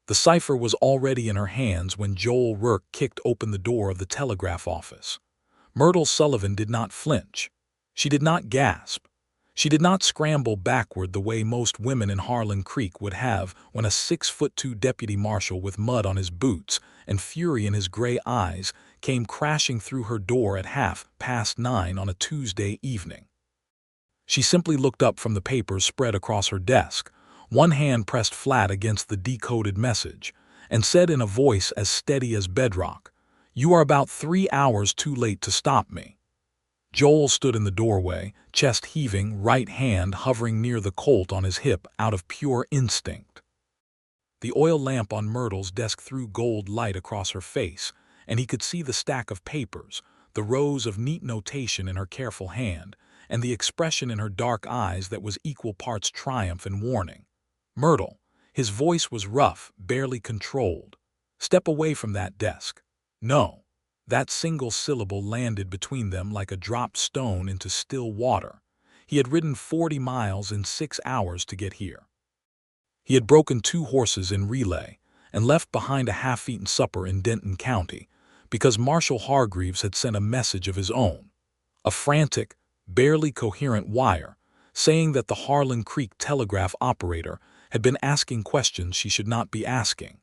The cipher was already in her hands when Joel Rourke kicked open the door of the Telegraph office. Myrtle Sullivan did not flinch. She did not gasp. She did not scramble backward the way most women in Harlan Creek would have when a 6'2" deputy marshal with mud on his boots and fury in his gray eyes came crashing through her door at 9:30 on a Tuesday evening. She simply looked up from the papers spread across her desk, one hand pressed flat against the decoded message, and said in a voice as steady as bedrock, "You are about 3 hours too late to stop me." Joel stood in the doorway, chest heaving, right hand hovering near the Colt on his hip out of pure instinct. The oil lamp on Myrtle's desk threw gold light across her face, and he could see the stack of papers, the rows of neat notation in her careful hand, and the expression in her dark eyes that was equal parts triumph and warning. "Myrtle," his voice was rough, barely controlled. "Step away from that desk." "No." That single syllable landed between them like a dropped stone into still water. He had ridden 40 miles in 6 hours to get here. He had broken 2 horses in relay and left behind a half-eaten supper in Denton County because Marshal Hargreaves had sent a message of his own, a frantic, barely coherent wire saying that the Harlan Creek telegraph operator had been asking questions she should not be asking,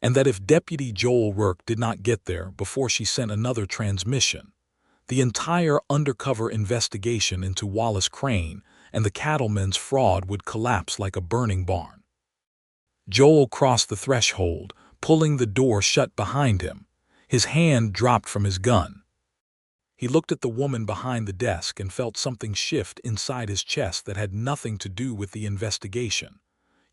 and that if Deputy Joel Rourke did not get there before she sent another transmission, the entire undercover investigation into Wallace Crane and the cattlemen's fraud would collapse like a burning barn. Joel crossed the threshold, pulling the door shut behind him. His hand dropped from his gun. He looked at the woman behind the desk and felt something shift inside his chest that had nothing to do with the investigation.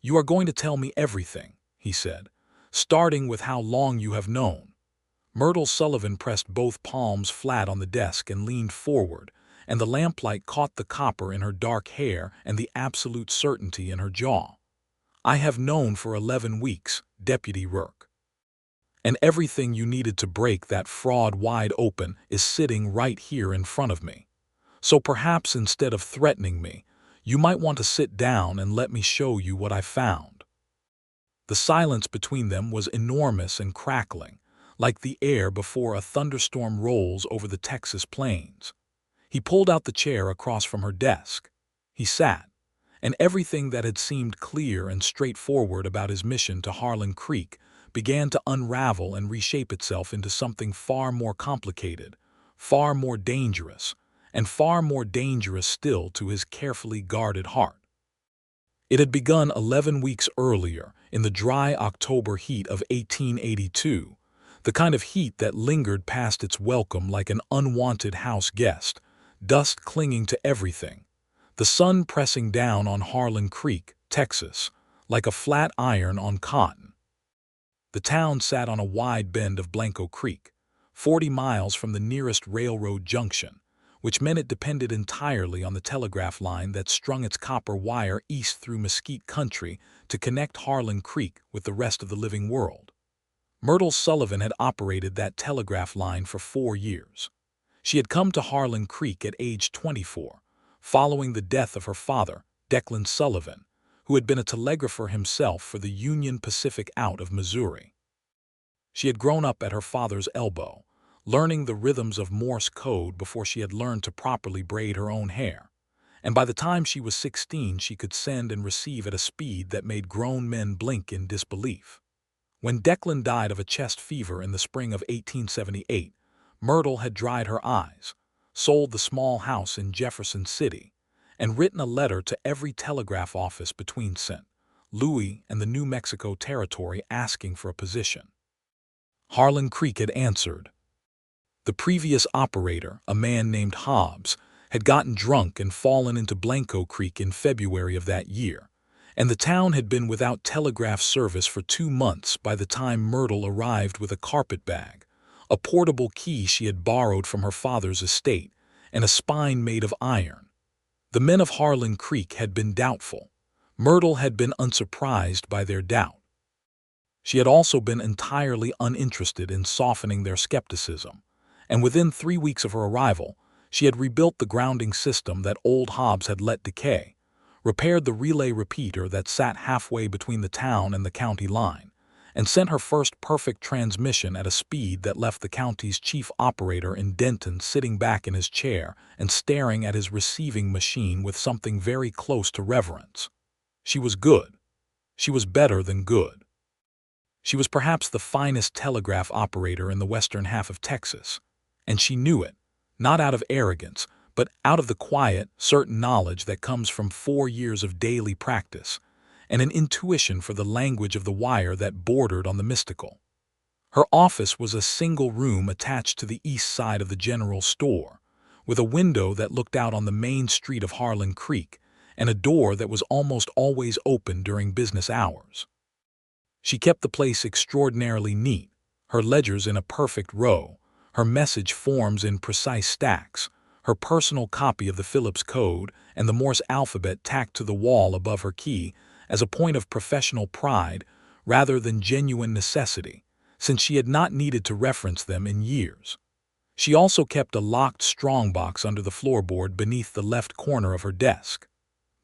"You are going to tell me everything," he said, "starting with how long you have known." Myrtle Sullivan pressed both palms flat on the desk and leaned forward, and the lamplight caught the copper in her dark hair and the absolute certainty in her jaw. "I have known for 11 weeks, Deputy Rourke. And everything you needed to break that fraud wide open is sitting right here in front of me. So perhaps instead of threatening me, you might want to sit down and let me show you what I found." The silence between them was enormous and crackling, like the air before a thunderstorm rolls over the Texas plains. He pulled out the chair across from her desk. He sat, and everything that had seemed clear and straightforward about his mission to Harlan Creek began to unravel and reshape itself into something far more complicated, far more dangerous, and far more dangerous still to his carefully guarded heart. It had begun 11 weeks earlier, in the dry October heat of 1882, the kind of heat that lingered past its welcome like an unwanted house guest, dust clinging to everything, the sun pressing down on Harlan Creek, Texas, like a flat iron on cotton. The town sat on a wide bend of Blanco Creek, 40 miles from the nearest railroad junction, which meant it depended entirely on the telegraph line that strung its copper wire east through Mesquite Country to connect Harlan Creek with the rest of the living world. Myrtle Sullivan had operated that telegraph line for 4 years. She had come to Harlan Creek at age 24, following the death of her father, Declan Sullivan, who had been a telegrapher himself for the Union Pacific out of Missouri. She had grown up at her father's elbow, learning the rhythms of Morse code before she had learned to properly braid her own hair, and by the time she was 16 she could send and receive at a speed that made grown men blink in disbelief. When Declan died of a chest fever in the spring of 1878, Myrtle had dried her eyes, sold the small house in Jefferson City, and written a letter to every telegraph office between St. Louis and the New Mexico Territory asking for a position. Harlan Creek had answered. The previous operator, a man named Hobbs, had gotten drunk and fallen into Blanco Creek in February of that year, and the town had been without telegraph service for 2 months by the time Myrtle arrived with a carpetbag, a portable key she had borrowed from her father's estate, and a spine made of iron. The men of Harlan Creek had been doubtful. Myrtle had been unsurprised by their doubt. She had also been entirely uninterested in softening their skepticism, and within 3 weeks of her arrival, she had rebuilt the grounding system that old Hobbs had let decay, repaired the relay repeater that sat halfway between the town and the county line, and sent her first perfect transmission at a speed that left the county's chief operator in Denton sitting back in his chair and staring at his receiving machine with something very close to reverence. She was good. She was better than good. She was perhaps the finest telegraph operator in the western half of Texas, and she knew it, not out of arrogance, but out of the quiet, certain knowledge that comes from 4 years of daily practice, and an intuition for the language of the wire that bordered on the mystical. Her office was a single room attached to the east side of the general store, with a window that looked out on the main street of Harlan Creek, and a door that was almost always open during business hours. She kept the place extraordinarily neat, her ledgers in a perfect row, her message forms in precise stacks, her personal copy of the Phillips Code and the Morse alphabet tacked to the wall above her key as a point of professional pride rather than genuine necessity, since she had not needed to reference them in years. She also kept a locked strongbox under the floorboard beneath the left corner of her desk.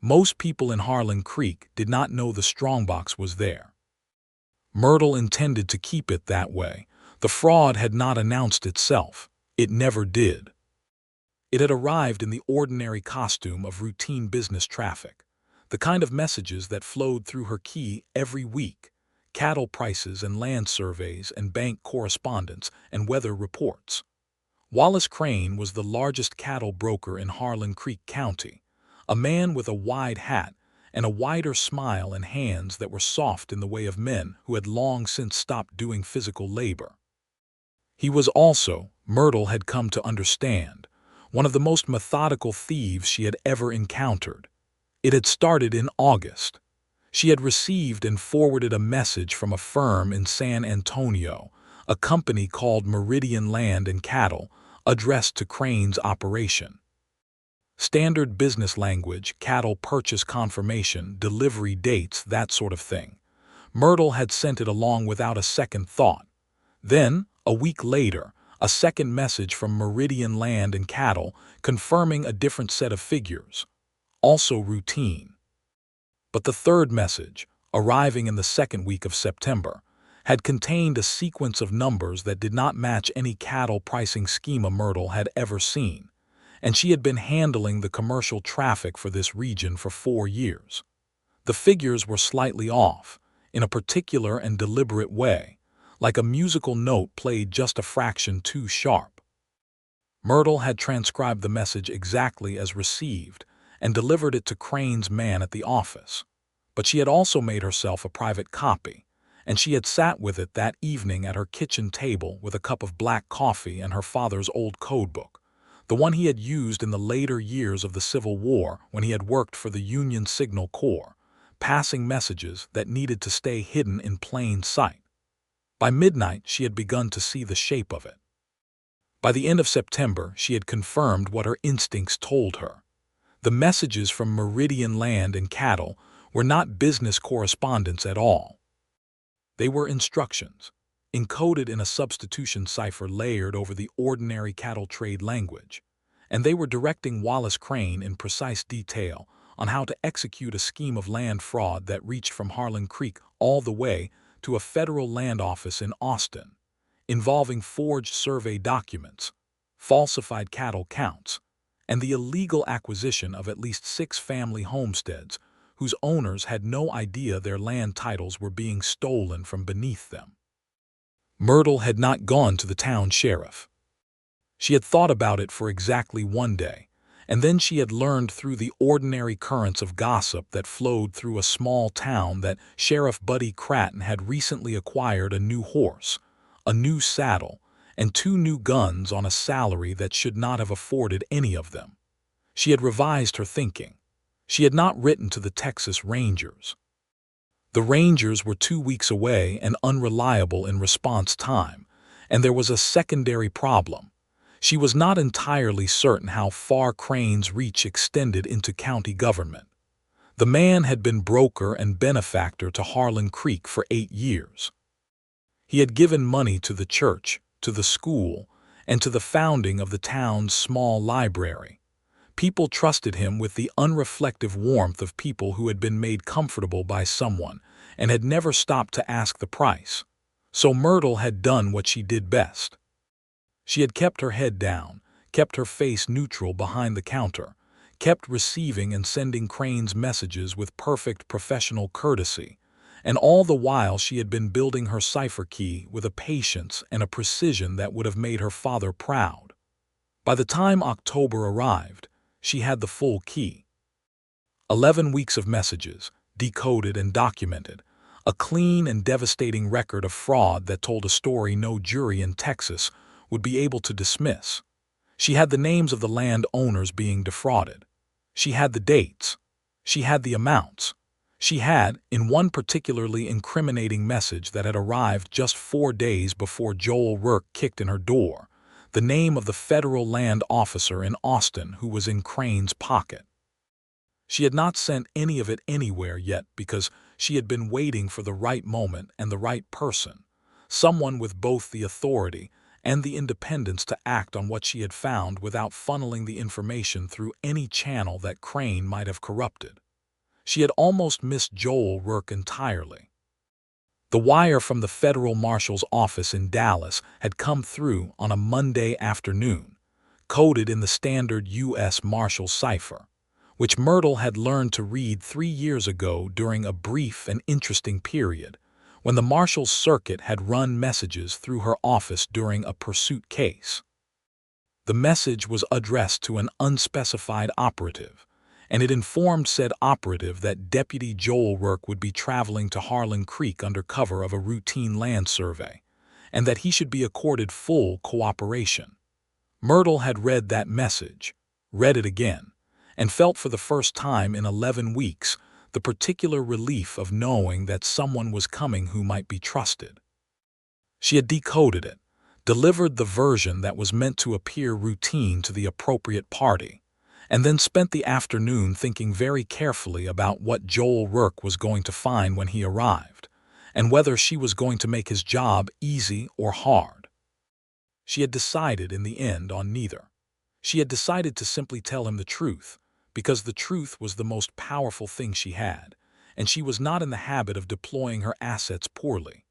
Most people in Harlan Creek did not know the strongbox was there. Myrtle intended to keep it that way. The fraud had not announced itself. It never did. It had arrived in the ordinary costume of routine business traffic, the kind of messages that flowed through her key every week: cattle prices and land surveys and bank correspondence and weather reports. Wallace Crane was the largest cattle broker in Harlan Creek County, a man with a wide hat and a wider smile and hands that were soft in the way of men who had long since stopped doing physical labor. He was also, Myrtle had come to understand, one of the most methodical thieves she had ever encountered. It had started in August. She had received and forwarded a message from a firm in San Antonio, a company called Meridian Land and Cattle, addressed to Crane's operation. Standard business language, cattle purchase confirmation, delivery dates, that sort of thing. Myrtle had sent it along without a second thought. Then, a week later, a second message from Meridian Land and Cattle confirming a different set of figures, also routine. But the third message, arriving in the second week of September, had contained a sequence of numbers that did not match any cattle pricing schema Myrtle had ever seen, and she had been handling the commercial traffic for this region for 4 years. The figures were slightly off, in a particular and deliberate way, like a musical note played just a fraction too sharp. Myrtle had transcribed the message exactly as received and delivered it to Crane's man at the office, but she had also made herself a private copy, and she had sat with it that evening at her kitchen table with a cup of black coffee and her father's old codebook, the one he had used in the later years of the Civil War when he had worked for the Union Signal Corps, passing messages that needed to stay hidden in plain sight. By midnight, she had begun to see the shape of it. By the end of September, she had confirmed what her instincts told her. The messages from Meridian Land and Cattle were not business correspondence at all. They were instructions, encoded in a substitution cipher layered over the ordinary cattle trade language, and they were directing Wallace Crane in precise detail on how to execute a scheme of land fraud that reached from Harlan Creek all the way to a federal land office in Austin, involving forged survey documents, falsified cattle counts, and the illegal acquisition of at least 6 family homesteads whose owners had no idea their land titles were being stolen from beneath them. Myrtle had not gone to the town sheriff. She had thought about it for exactly 1 day, and then she had learned through the ordinary currents of gossip that flowed through a small town that Sheriff Buddy Cratton had recently acquired a new horse, a new saddle, and 2 new guns on a salary that should not have afforded any of them. She had revised her thinking. She had not written to the Texas Rangers. The Rangers were 2 weeks away and unreliable in response time, and there was a secondary problem. She was not entirely certain how far Crane's reach extended into county government. The man had been broker and benefactor to Harlan Creek for 8 years. He had given money to the church, to the school, and to the founding of the town's small library. People trusted him with the unreflective warmth of people who had been made comfortable by someone, and had never stopped to ask the price. So Myrtle had done what she did best. She had kept her head down, kept her face neutral behind the counter, kept receiving and sending Crane's messages with perfect professional courtesy, and all the while she had been building her cipher key with a patience and a precision that would have made her father proud. By the time October arrived, she had the full key. 11 weeks of messages, decoded and documented, a clean and devastating record of fraud that told a story no jury in Texas would be able to dismiss. She had the names of the land owners being defrauded. She had the dates. She had the amounts. She had, in one particularly incriminating message that had arrived just 4 days before Joel Rourke kicked in her door, the name of the federal land officer in Austin who was in Crane's pocket. She had not sent any of it anywhere yet because she had been waiting for the right moment and the right person, someone with both the authority and the independence to act on what she had found without funneling the information through any channel that Crane might have corrupted. She had almost missed Joel Rourke entirely. The wire from the federal marshal's office in Dallas had come through on a Monday afternoon, coded in the standard U.S. Marshal cipher, which Myrtle had learned to read 3 years ago during a brief and interesting period, when the marshal's circuit had run messages through her office during a pursuit case. The message was addressed to an unspecified operative, and it informed said operative that Deputy Joel Rourke would be traveling to Harlan Creek under cover of a routine land survey, and that he should be accorded full cooperation. Myrtle had read that message, read it again, and felt for the first time in 11 weeks the particular relief of knowing that someone was coming who might be trusted. She had decoded it, delivered the version that was meant to appear routine to the appropriate party, and then spent the afternoon thinking very carefully about what Joel Rourke was going to find when he arrived, and whether she was going to make his job easy or hard. She had decided in the end on neither. She had decided to simply tell him the truth, because the truth was the most powerful thing she had, and she was not in the habit of deploying her assets poorly.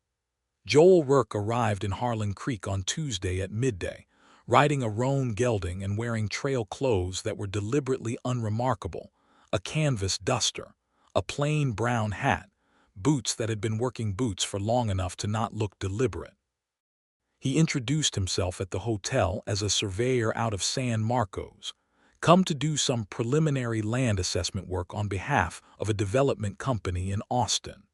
Joel Rourke arrived in Harlan Creek on Tuesday at midday, riding a roan gelding and wearing trail clothes that were deliberately unremarkable, a canvas duster, a plain brown hat, boots that had been working boots for long enough to not look deliberate. He introduced himself at the hotel as a surveyor out of San Marcos, come to do some preliminary land assessment work on behalf of a development company in Austin.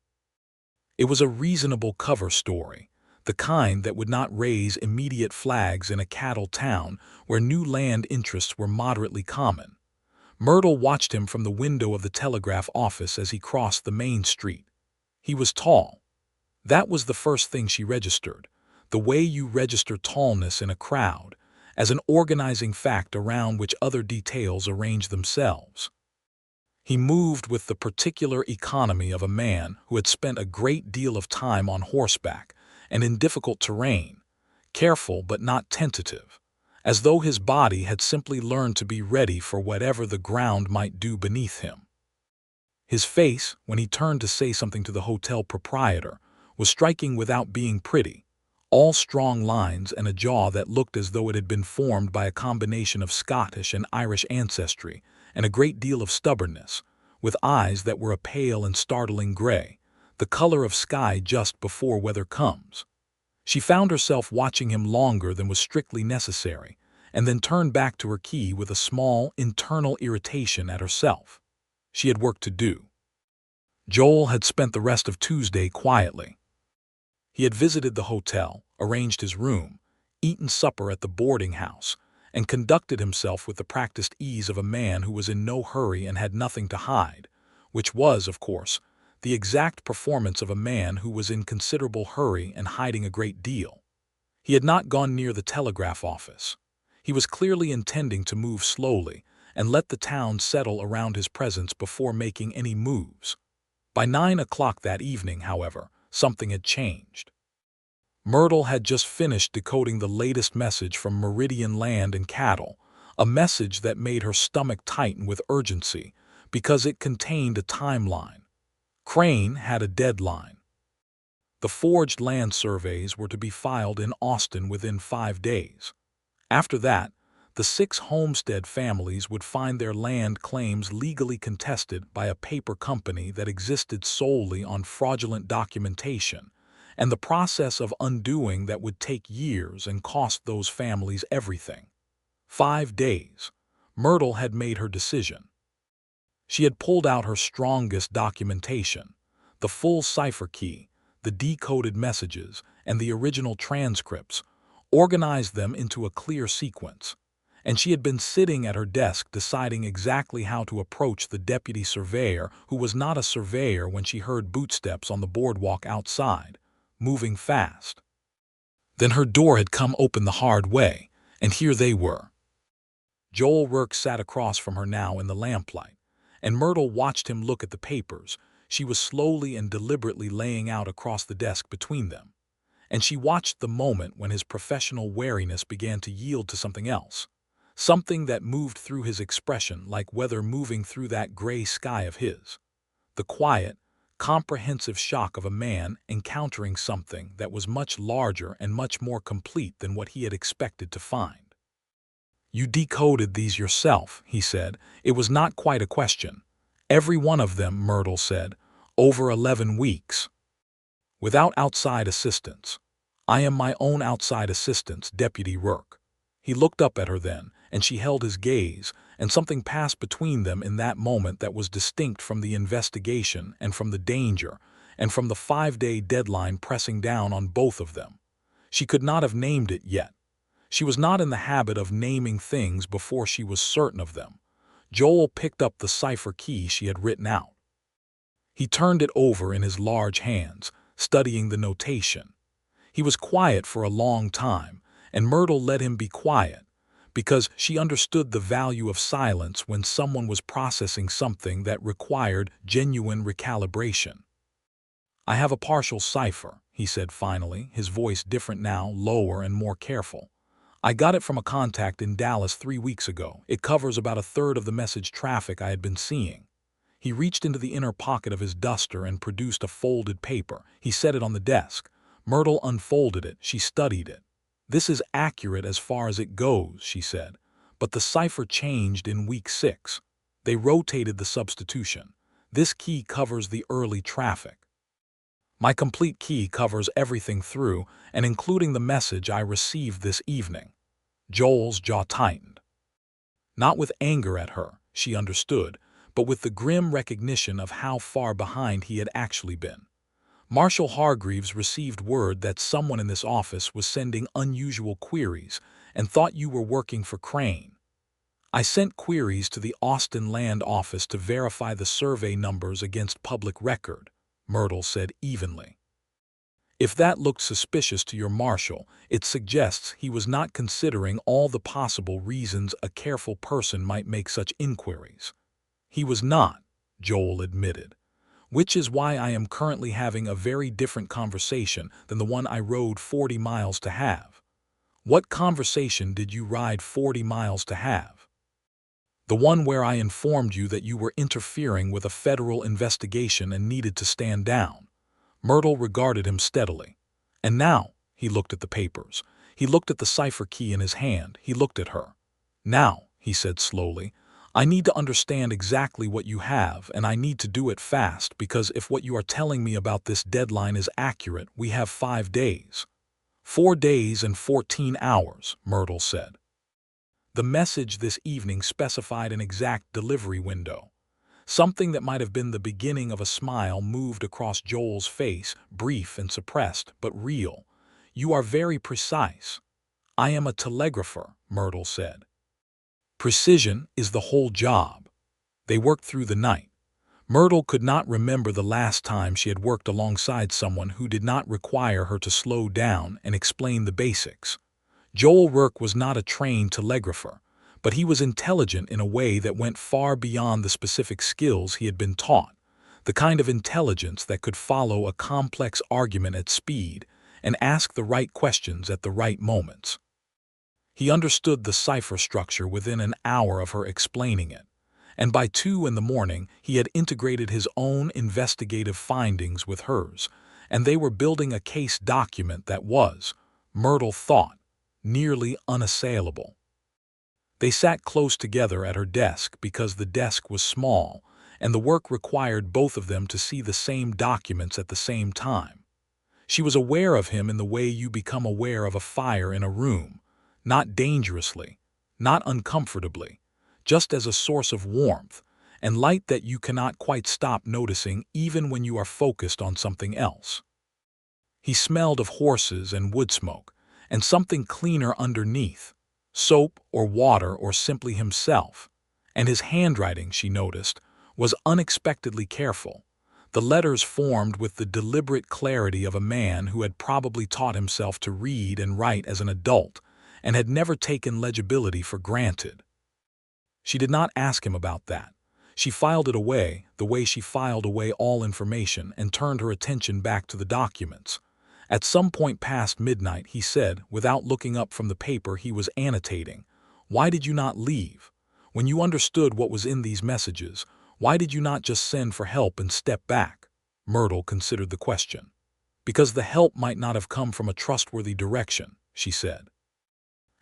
It was a reasonable cover story, the kind that would not raise immediate flags in a cattle town where new land interests were moderately common. Myrtle watched him from the window of the Telegraph office as he crossed the main street. He was tall. That was the first thing she registered, the way you register tallness in a crowd, as an organizing fact around which other details arrange themselves. He moved with the particular economy of a man who had spent a great deal of time on horseback and in difficult terrain, careful but not tentative, as though his body had simply learned to be ready for whatever the ground might do beneath him. His face, when he turned to say something to the hotel proprietor, was striking without being pretty, all strong lines and a jaw that looked as though it had been formed by a combination of Scottish and Irish ancestry, and a great deal of stubbornness, with eyes that were a pale and startling gray, the color of sky just before weather comes. She found herself watching him longer than was strictly necessary, and then turned back to her key with a small, internal irritation at herself. She had work to do. Joel had spent the rest of Tuesday quietly. He had visited the hotel, arranged his room, eaten supper at the boarding house, and conducted himself with the practiced ease of a man who was in no hurry and had nothing to hide, which was, of course, the exact performance of a man who was in considerable hurry and hiding a great deal. He had not gone near the telegraph office. He was clearly intending to move slowly and let the town settle around his presence before making any moves. By 9 o'clock that evening, however, something had changed. Myrtle had just finished decoding the latest message from Meridian Land and Cattle, a message that made her stomach tighten with urgency because it contained a timeline. Crane had a deadline. The forged land surveys were to be filed in Austin within 5 days. After that, the 6 homestead families would find their land claims legally contested by a paper company that existed solely on fraudulent documentation, and the process of undoing that would take years and cost those families everything. 5 days. Myrtle had made her decision. She had pulled out her strongest documentation, the full cipher key, the decoded messages, and the original transcripts, organized them into a clear sequence, and she had been sitting at her desk deciding exactly how to approach the deputy surveyor, who was not a surveyor, when she heard footsteps on the boardwalk outside, moving fast. Then her door had come open the hard way, and here they were. Joel Rourke sat across from her now in the lamplight, and Myrtle watched him look at the papers she was slowly and deliberately laying out across the desk between them. And she watched the moment when his professional wariness began to yield to something else, something that moved through his expression like weather moving through that gray sky of his. The quiet, comprehensive shock of a man encountering something that was much larger and much more complete than what he had expected to find. "You decoded these yourself," he said. It was not quite a question. "Every one of them," Myrtle said. "Over 11 weeks. Without outside assistance." "I am my own outside assistance, Deputy Rourke." He looked up at her then, and she held his gaze, and something passed between them in that moment that was distinct from the investigation and from the danger, and from the 5-day deadline pressing down on both of them. She could not have named it yet. She was not in the habit of naming things before she was certain of them. Joel picked up the cipher key she had written out. He turned it over in his large hands, studying the notation. He was quiet for a long time, and Myrtle let him be quiet, because she understood the value of silence when someone was processing something that required genuine recalibration. "I have a partial cipher," he said finally, his voice different now, lower and more careful. "I got it from a contact in Dallas 3 weeks ago. It covers about a third of the message traffic I had been seeing." He reached into the inner pocket of his duster and produced a folded paper. He set it on the desk. Myrtle unfolded it. She studied it. "This is accurate as far as it goes," she said. "But the cipher changed in week 6. They rotated the substitution. This key covers the early traffic. My complete key covers everything through, and including the message I received this evening." Joel's jaw tightened. Not with anger at her, she understood, but with the grim recognition of how far behind he had actually been. "Marshal Hargreaves received word that someone in this office was sending unusual queries and thought you were working for Crane. I sent queries to the Austin Land Office to verify the survey numbers against public record," Myrtle said evenly. "If that looked suspicious to your marshal, it suggests he was not considering all the possible reasons a careful person might make such inquiries." "He was not," Joel admitted. "Which is why I am currently having a very different conversation than the one I rode 40 miles to have." "What conversation did you ride 40 miles to have?" "The one where I informed you that you were interfering with a federal investigation and needed to stand down." Myrtle regarded him steadily. "And now," he looked at the papers. He looked at the cipher key in his hand. He looked at her. "Now," he said slowly, "I need to understand exactly what you have, and I need to do it fast, because if what you are telling me about this deadline is accurate, we have 5 days. 4 days and 14 hours, Myrtle said. The message this evening specified an exact delivery window. Something that might have been the beginning of a smile moved across Joel's face, brief and suppressed, but real. "You are very precise." "I am a telegrapher," Myrtle said. "Precision is the whole job." They worked through the night. Myrtle could not remember the last time she had worked alongside someone who did not require her to slow down and explain the basics. Joel Rourke was not a trained telegrapher, but he was intelligent in a way that went far beyond the specific skills he had been taught, the kind of intelligence that could follow a complex argument at speed and ask the right questions at the right moments. He understood the cipher structure within an hour of her explaining it, and by 2 in the morning he had integrated his own investigative findings with hers, and they were building a case document that was, Myrtle thought, nearly unassailable. They sat close together at her desk because the desk was small, and the work required both of them to see the same documents at the same time. She was aware of him in the way you become aware of a fire in a room, not dangerously, not uncomfortably, just as a source of warmth and light that you cannot quite stop noticing even when you are focused on something else. He smelled of horses and wood smoke, and something cleaner underneath, soap or water or simply himself, and his handwriting, she noticed, was unexpectedly careful, the letters formed with the deliberate clarity of a man who had probably taught himself to read and write as an adult and had never taken legibility for granted. She did not ask him about that. She filed it away, the way she filed away all information, and turned her attention back to the documents. At some point past midnight, he said, without looking up from the paper he was annotating, "Why did you not leave? When you understood what was in these messages, why did you not just send for help and step back?" Myrtle considered the question. "Because the help might not have come from a trustworthy direction," she said.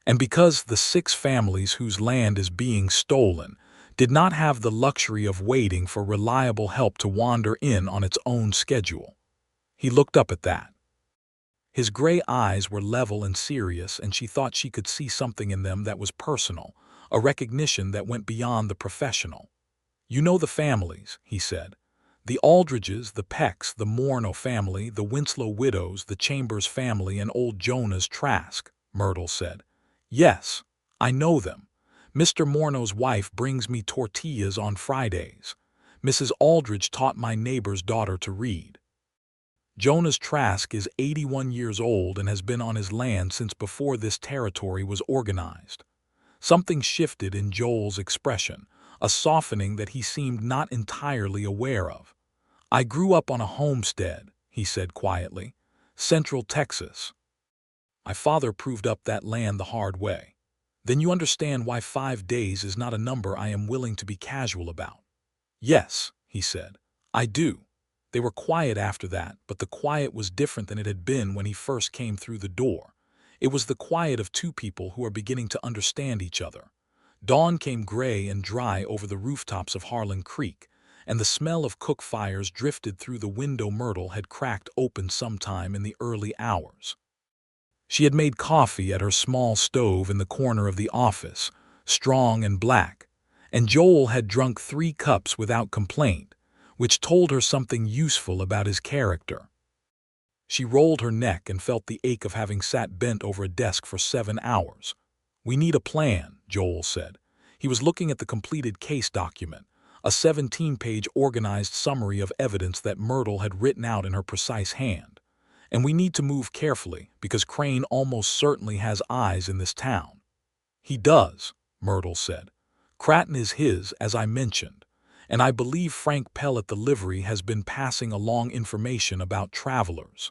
"And because the 6 families whose land is being stolen did not have the luxury of waiting for reliable help to wander in on its own schedule." He looked up at that. His gray eyes were level and serious, and she thought she could see something in them that was personal, a recognition that went beyond the professional. "You know the families," he said. "The Aldridges, the Pecks, the Morneau family, the Winslow widows, the Chambers family, and old Jonah's Trask," Myrtle said. "Yes, I know them. Mr. Morneau's wife brings me tortillas on Fridays. Mrs. Aldridge taught my neighbor's daughter to read. Jonah's Trask is 81 years old and has been on his land since before this territory was organized." Something shifted in Joel's expression, a softening that he seemed not entirely aware of. "I grew up on a homestead," he said quietly. "Central Texas. My father proved up that land the hard way. Then you understand why 5 days is not a number I am willing to be casual about." "Yes," he said, "I do." They were quiet after that, but the quiet was different than it had been when he first came through the door. It was the quiet of 2 people who are beginning to understand each other. Dawn came gray and dry over the rooftops of Harlan Creek, and the smell of cook fires drifted through the window Myrtle had cracked open sometime in the early hours. She had made coffee at her small stove in the corner of the office, strong and black, and Joel had drunk 3 cups without complaint, which told her something useful about his character. She rolled her neck and felt the ache of having sat bent over a desk for 7 hours. "We need a plan," Joel said. He was looking at the completed case document, a 17-page organized summary of evidence that Myrtle had written out in her precise hand. "And we need to move carefully, because Crane almost certainly has eyes in this town." "He does," Myrtle said. "Cratton is his, as I mentioned, and I believe Frank Pell at the livery has been passing along information about travelers."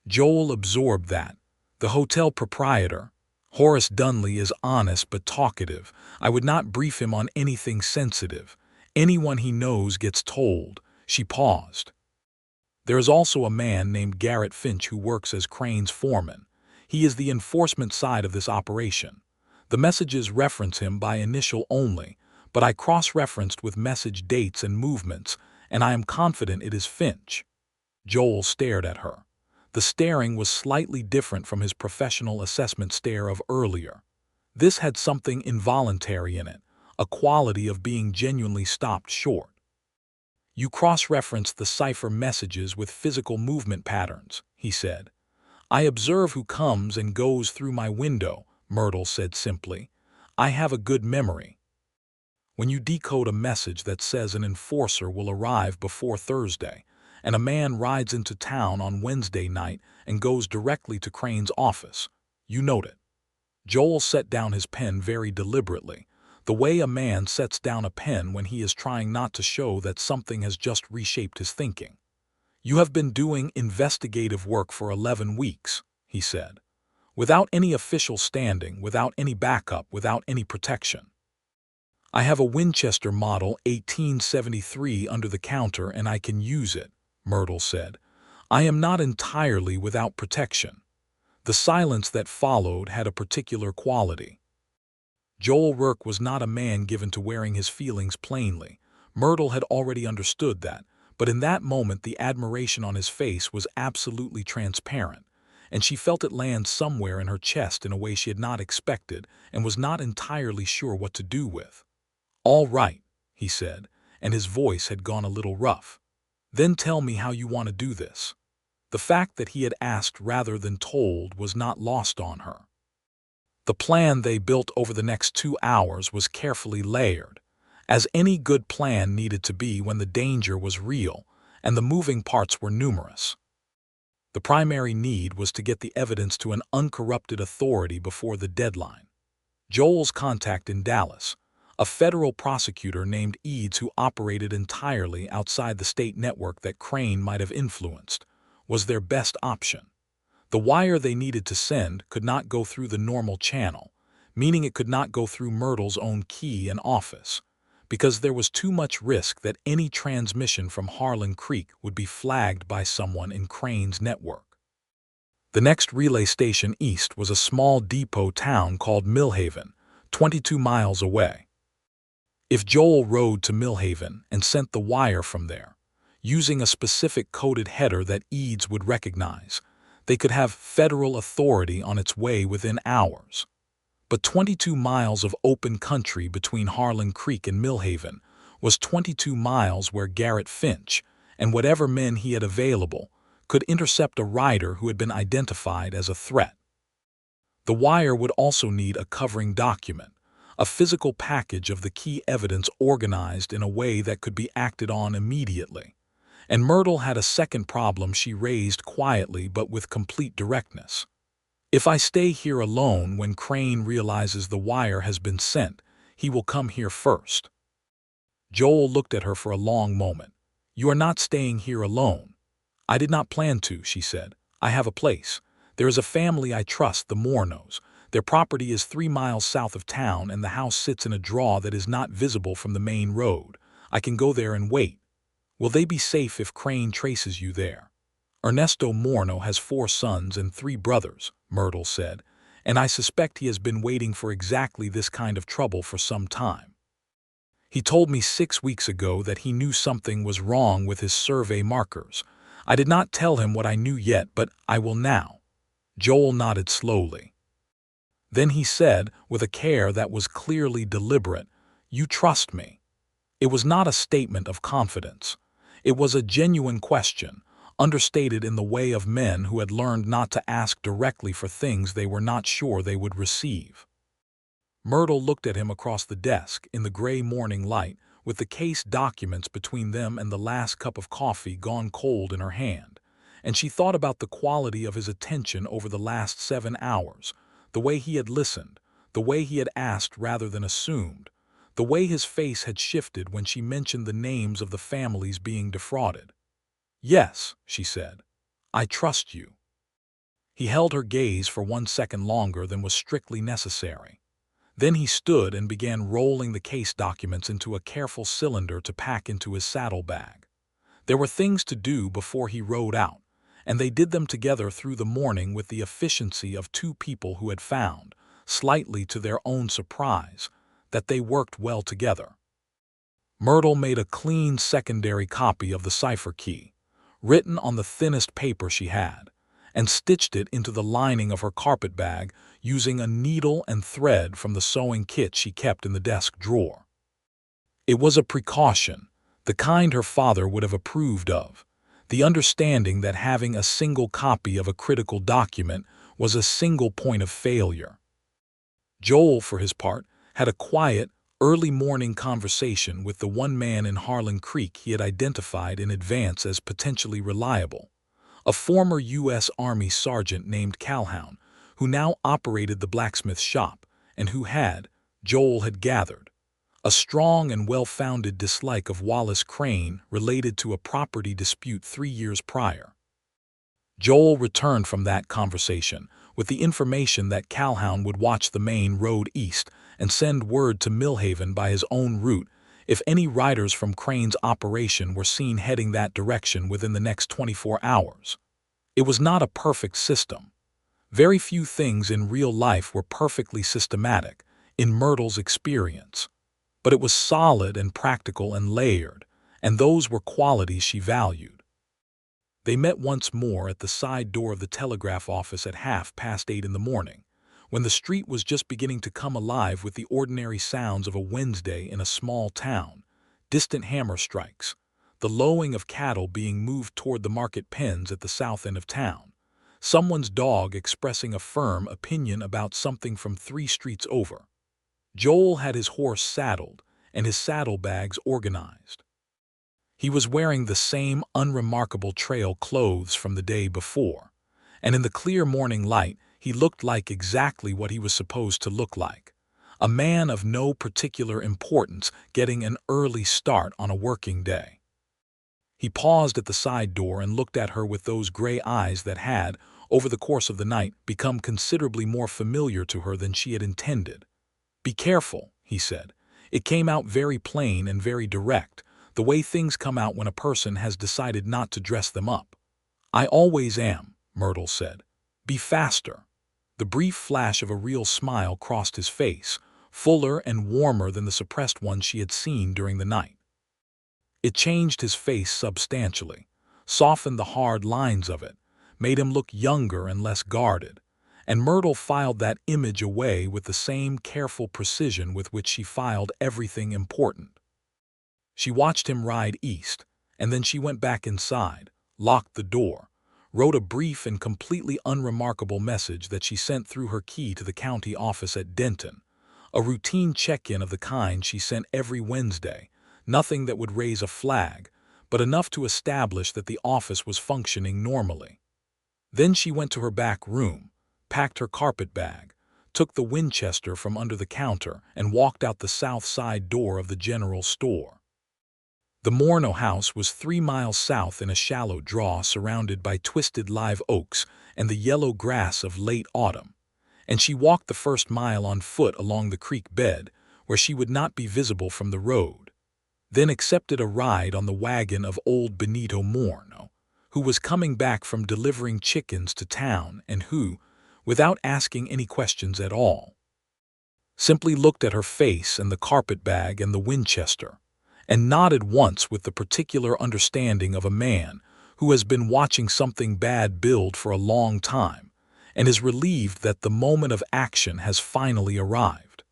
Joel absorbed that. "The hotel proprietor, Horace Dunley, is honest but talkative. I would not brief him on anything sensitive. Anyone he knows gets told." She paused. "There is also a man named Garrett Finch who works as Crane's foreman. He is the enforcement side of this operation. The messages reference him by initial only, but I cross-referenced with message dates and movements, and I am confident it is Finch." Joel stared at her. The staring was slightly different from his professional assessment stare of earlier. This had something involuntary in it, a quality of being genuinely stopped short. "You cross-referenced the Cipher messages with physical movement patterns," he said. "I observe who comes and goes through my window," Myrtle said simply. "I have a good memory. When you decode a message that says an enforcer will arrive before Thursday, and a man rides into town on Wednesday night and goes directly to Crane's office, you note it." Joel set down his pen very deliberately, the way a man sets down a pen when he is trying not to show that something has just reshaped his thinking. "You have been doing investigative work for 11 weeks, he said. "Without any official standing, without any backup, without any protection." I have a Winchester Model 1873 under the counter and I can use it, Myrtle said. I am not entirely without protection. The silence that followed had a particular quality. Joel Rourke was not a man given to wearing his feelings plainly. Myrtle had already understood that, but in that moment the admiration on his face was absolutely transparent, and she felt it land somewhere in her chest in a way she had not expected and was not entirely sure what to do with. "All right," he said, and his voice had gone a little rough. "Then tell me how you want to do this." The fact that he had asked rather than told was not lost on her. The plan they built over the next 2 hours was carefully layered, as any good plan needed to be when the danger was real and the moving parts were numerous. The primary need was to get the evidence to an uncorrupted authority before the deadline. Joel's contact in Dallas, a federal prosecutor named Eads who operated entirely outside the state network that Crane might have influenced, was their best option. The wire they needed to send could not go through the normal channel, meaning it could not go through Myrtle's own key and office, because there was too much risk that any transmission from Harlan Creek would be flagged by someone in Crane's network. The next relay station east was a small depot town called Millhaven, 22 miles away. If Joel rode to Millhaven and sent the wire from there, using a specific coded header that Eads would recognize, they could have federal authority on its way within hours. But 22 miles of open country between Harlan Creek and Millhaven was 22 miles where Garrett Finch, and whatever men he had available, could intercept a rider who had been identified as a threat. The wire would also need a covering document, a physical package of the key evidence organized in a way that could be acted on immediately. And Myrtle had a second problem she raised quietly but with complete directness. "If I stay here alone when Crane realizes the wire has been sent, he will come here first." Joel looked at her for a long moment. "You are not staying here alone." "I did not plan to," she said. "I have a place. There is a family I trust, the Mornos. Their property is 3 miles south of town and the house sits in a draw that is not visible from the main road. I can go there and wait." "Will they be safe if Crane traces you there?" "Ernesto Morno has 4 sons and 3 brothers," Myrtle said, "and I suspect he has been waiting for exactly this kind of trouble for some time. He told me 6 weeks ago that he knew something was wrong with his survey markers. I did not tell him what I knew yet, but I will now." Joel nodded slowly. Then he said, with a care that was clearly deliberate, "You trust me." It was not a statement of confidence. It was a genuine question, understated in the way of men who had learned not to ask directly for things they were not sure they would receive. Myrtle looked at him across the desk in the gray morning light, with the case documents between them and the last cup of coffee gone cold in her hand, and she thought about the quality of his attention over the last 7 hours, the way he had listened, the way he had asked rather than assumed, the way his face had shifted when she mentioned the names of the families being defrauded. "Yes," she said, "I trust you." He held her gaze for 1 second longer than was strictly necessary. Then he stood and began rolling the case documents into a careful cylinder to pack into his saddlebag. There were things to do before he rode out, and they did them together through the morning with the efficiency of 2 people who had found, slightly to their own surprise, that they worked well together. Myrtle made a clean secondary copy of the cipher key, written on the thinnest paper she had, and stitched it into the lining of her carpetbag using a needle and thread from the sewing kit she kept in the desk drawer. It was a precaution, the kind her father would have approved of, the understanding that having a single copy of a critical document was a single point of failure. Joel, for his part, had a quiet, early morning conversation with the one man in Harlan Creek he had identified in advance as potentially reliable, a former U.S. Army sergeant named Calhoun, who now operated the blacksmith shop and who had, Joel had gathered, a strong and well-founded dislike of Wallace Crane related to a property dispute 3 years prior. Joel returned from that conversation with the information that Calhoun would watch the main road east and send word to Millhaven by his own route if any riders from Crane's operation were seen heading that direction within the next 24 hours. It was not a perfect system. Very few things in real life were perfectly systematic, in Myrtle's experience. But it was solid and practical and layered, and those were qualities she valued. They met once more at the side door of the telegraph office at 8:30 in the morning, when the street was just beginning to come alive with the ordinary sounds of a Wednesday in a small town, distant hammer strikes, the lowing of cattle being moved toward the market pens at the south end of town, someone's dog expressing a firm opinion about something from 3 streets over. Joel had his horse saddled and his saddlebags organized. He was wearing the same unremarkable trail clothes from the day before, and in the clear morning light he looked like exactly what he was supposed to look like, a man of no particular importance getting an early start on a working day. He paused at the side door and looked at her with those gray eyes that had, over the course of the night, become considerably more familiar to her than she had intended. "Be careful," he said. It came out very plain and very direct, the way things come out when a person has decided not to dress them up. "I always am," Myrtle said. "Be faster." The brief flash of a real smile crossed his face, fuller and warmer than the suppressed one she had seen during the night. It changed his face substantially, softened the hard lines of it, made him look younger and less guarded, and Myrtle filed that image away with the same careful precision with which she filed everything important. She watched him ride east, and then she went back inside, locked the door, wrote a brief and completely unremarkable message that she sent through her key to the county office at Denton, a routine check-in of the kind she sent every Wednesday, nothing that would raise a flag, but enough to establish that the office was functioning normally. Then she went to her back room, packed her carpet bag, took the Winchester from under the counter, and walked out the south side door of the general store. The Morno house was 3 miles south in a shallow draw surrounded by twisted live oaks and the yellow grass of late autumn, and she walked the first mile on foot along the creek bed, where she would not be visible from the road, then accepted a ride on the wagon of old Benito Morno, who was coming back from delivering chickens to town and who, without asking any questions at all, simply looked at her face and the carpet bag and the Winchester, and nodded once with the particular understanding of a man who has been watching something bad build for a long time and is relieved that the moment of action has finally arrived.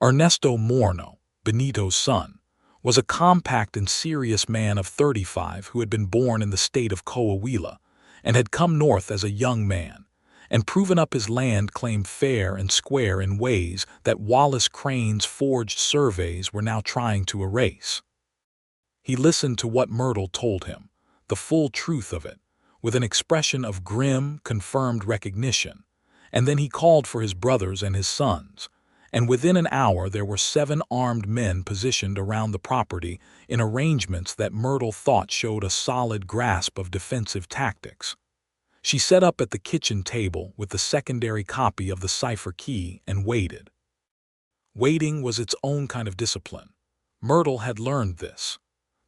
Ernesto Morno, Benito's son, was a compact and serious man of 35 who had been born in the state of Coahuila and had come north as a young man, and proven up his land claim fair and square in ways that Wallace Crane's forged surveys were now trying to erase. He listened to what Myrtle told him, the full truth of it, with an expression of grim, confirmed recognition, and then he called for his brothers and his sons, and within an hour there were 7 armed men positioned around the property in arrangements that Myrtle thought showed a solid grasp of defensive tactics. She sat up at the kitchen table with the secondary copy of the Cipher key and waited. Waiting was its own kind of discipline. Myrtle had learned this.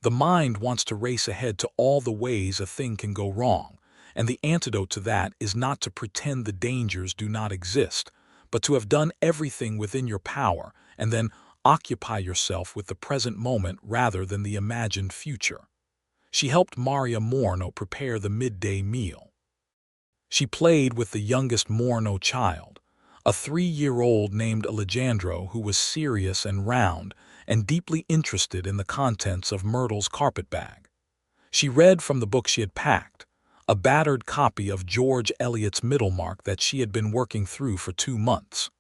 The mind wants to race ahead to all the ways a thing can go wrong, and the antidote to that is not to pretend the dangers do not exist, but to have done everything within your power and then occupy yourself with the present moment rather than the imagined future. She helped Maria Morno prepare the midday meal. She played with the youngest Morno child, a 3-year-old named Alejandro who was serious and round and deeply interested in the contents of Myrtle's carpet bag. She read from the book she had packed, a battered copy of George Eliot's Middlemarch that she had been working through for 2 months.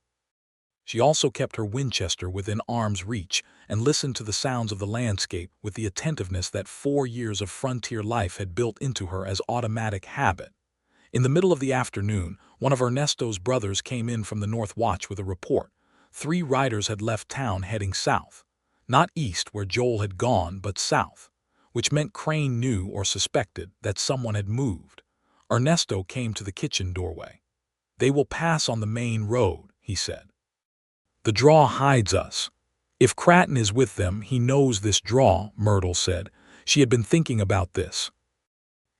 She also kept her Winchester within arm's reach and listened to the sounds of the landscape with the attentiveness that 4 years of frontier life had built into her as automatic habit. In the middle of the afternoon, one of Ernesto's brothers came in from the North Watch with a report. 3 riders had left town heading south. Not east where Joel had gone, but south, which meant Crane knew or suspected that someone had moved. Ernesto came to the kitchen doorway. "They will pass on the main road," he said. The draw hides us. If Cratton is with them, he knows this draw, Myrtle said. She had been thinking about this.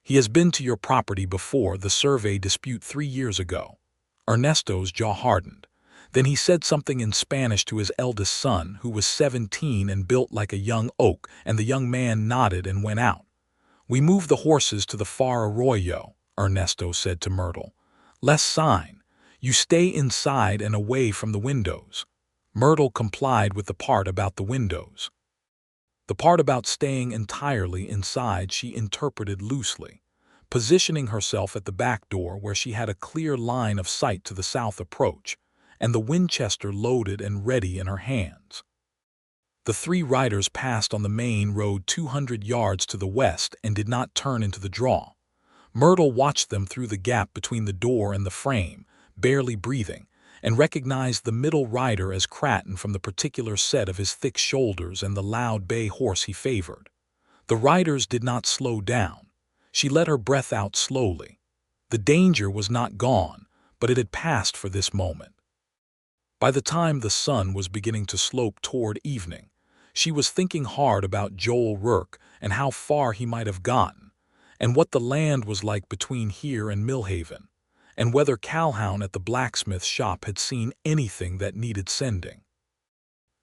He has been to your property before the survey dispute 3 years ago. Ernesto's jaw hardened. Then he said something in Spanish to his eldest son, who was 17 and built like a young oak, and the young man nodded and went out. We moved the horses to the far arroyo, Ernesto said to Myrtle. Less sign. You stay inside and away from the windows. Myrtle complied with the part about the windows. The part about staying entirely inside she interpreted loosely, positioning herself at the back door where she had a clear line of sight to the south approach, and the Winchester loaded and ready in her hands. The 3 riders passed on the main road 200 yards to the west and did not turn into the draw. Myrtle watched them through the gap between the door and the frame, barely breathing, and recognized the middle rider as Cratton from the particular set of his thick shoulders and the loud bay horse he favored. The riders did not slow down. She let her breath out slowly. The danger was not gone, but it had passed for this moment. By the time the sun was beginning to slope toward evening, she was thinking hard about Joel Rourke and how far he might have gotten, and what the land was like between here and Millhaven, and whether Calhoun at the blacksmith shop had seen anything that needed sending.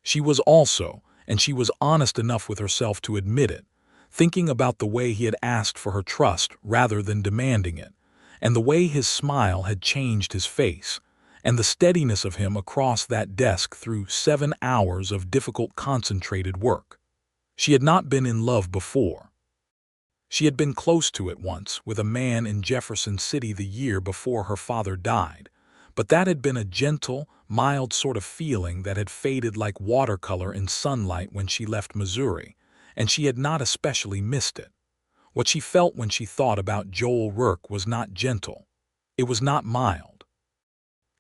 She was also, and she was honest enough with herself to admit it, thinking about the way he had asked for her trust rather than demanding it, and the way his smile had changed his face, and the steadiness of him across that desk through 7 hours of difficult concentrated work. She had not been in love before. She had been close to it once with a man in Jefferson City the year before her father died, but that had been a gentle, mild sort of feeling that had faded like watercolor in sunlight when she left Missouri, and she had not especially missed it. What she felt when she thought about Joel Rourke was not gentle. It was not mild.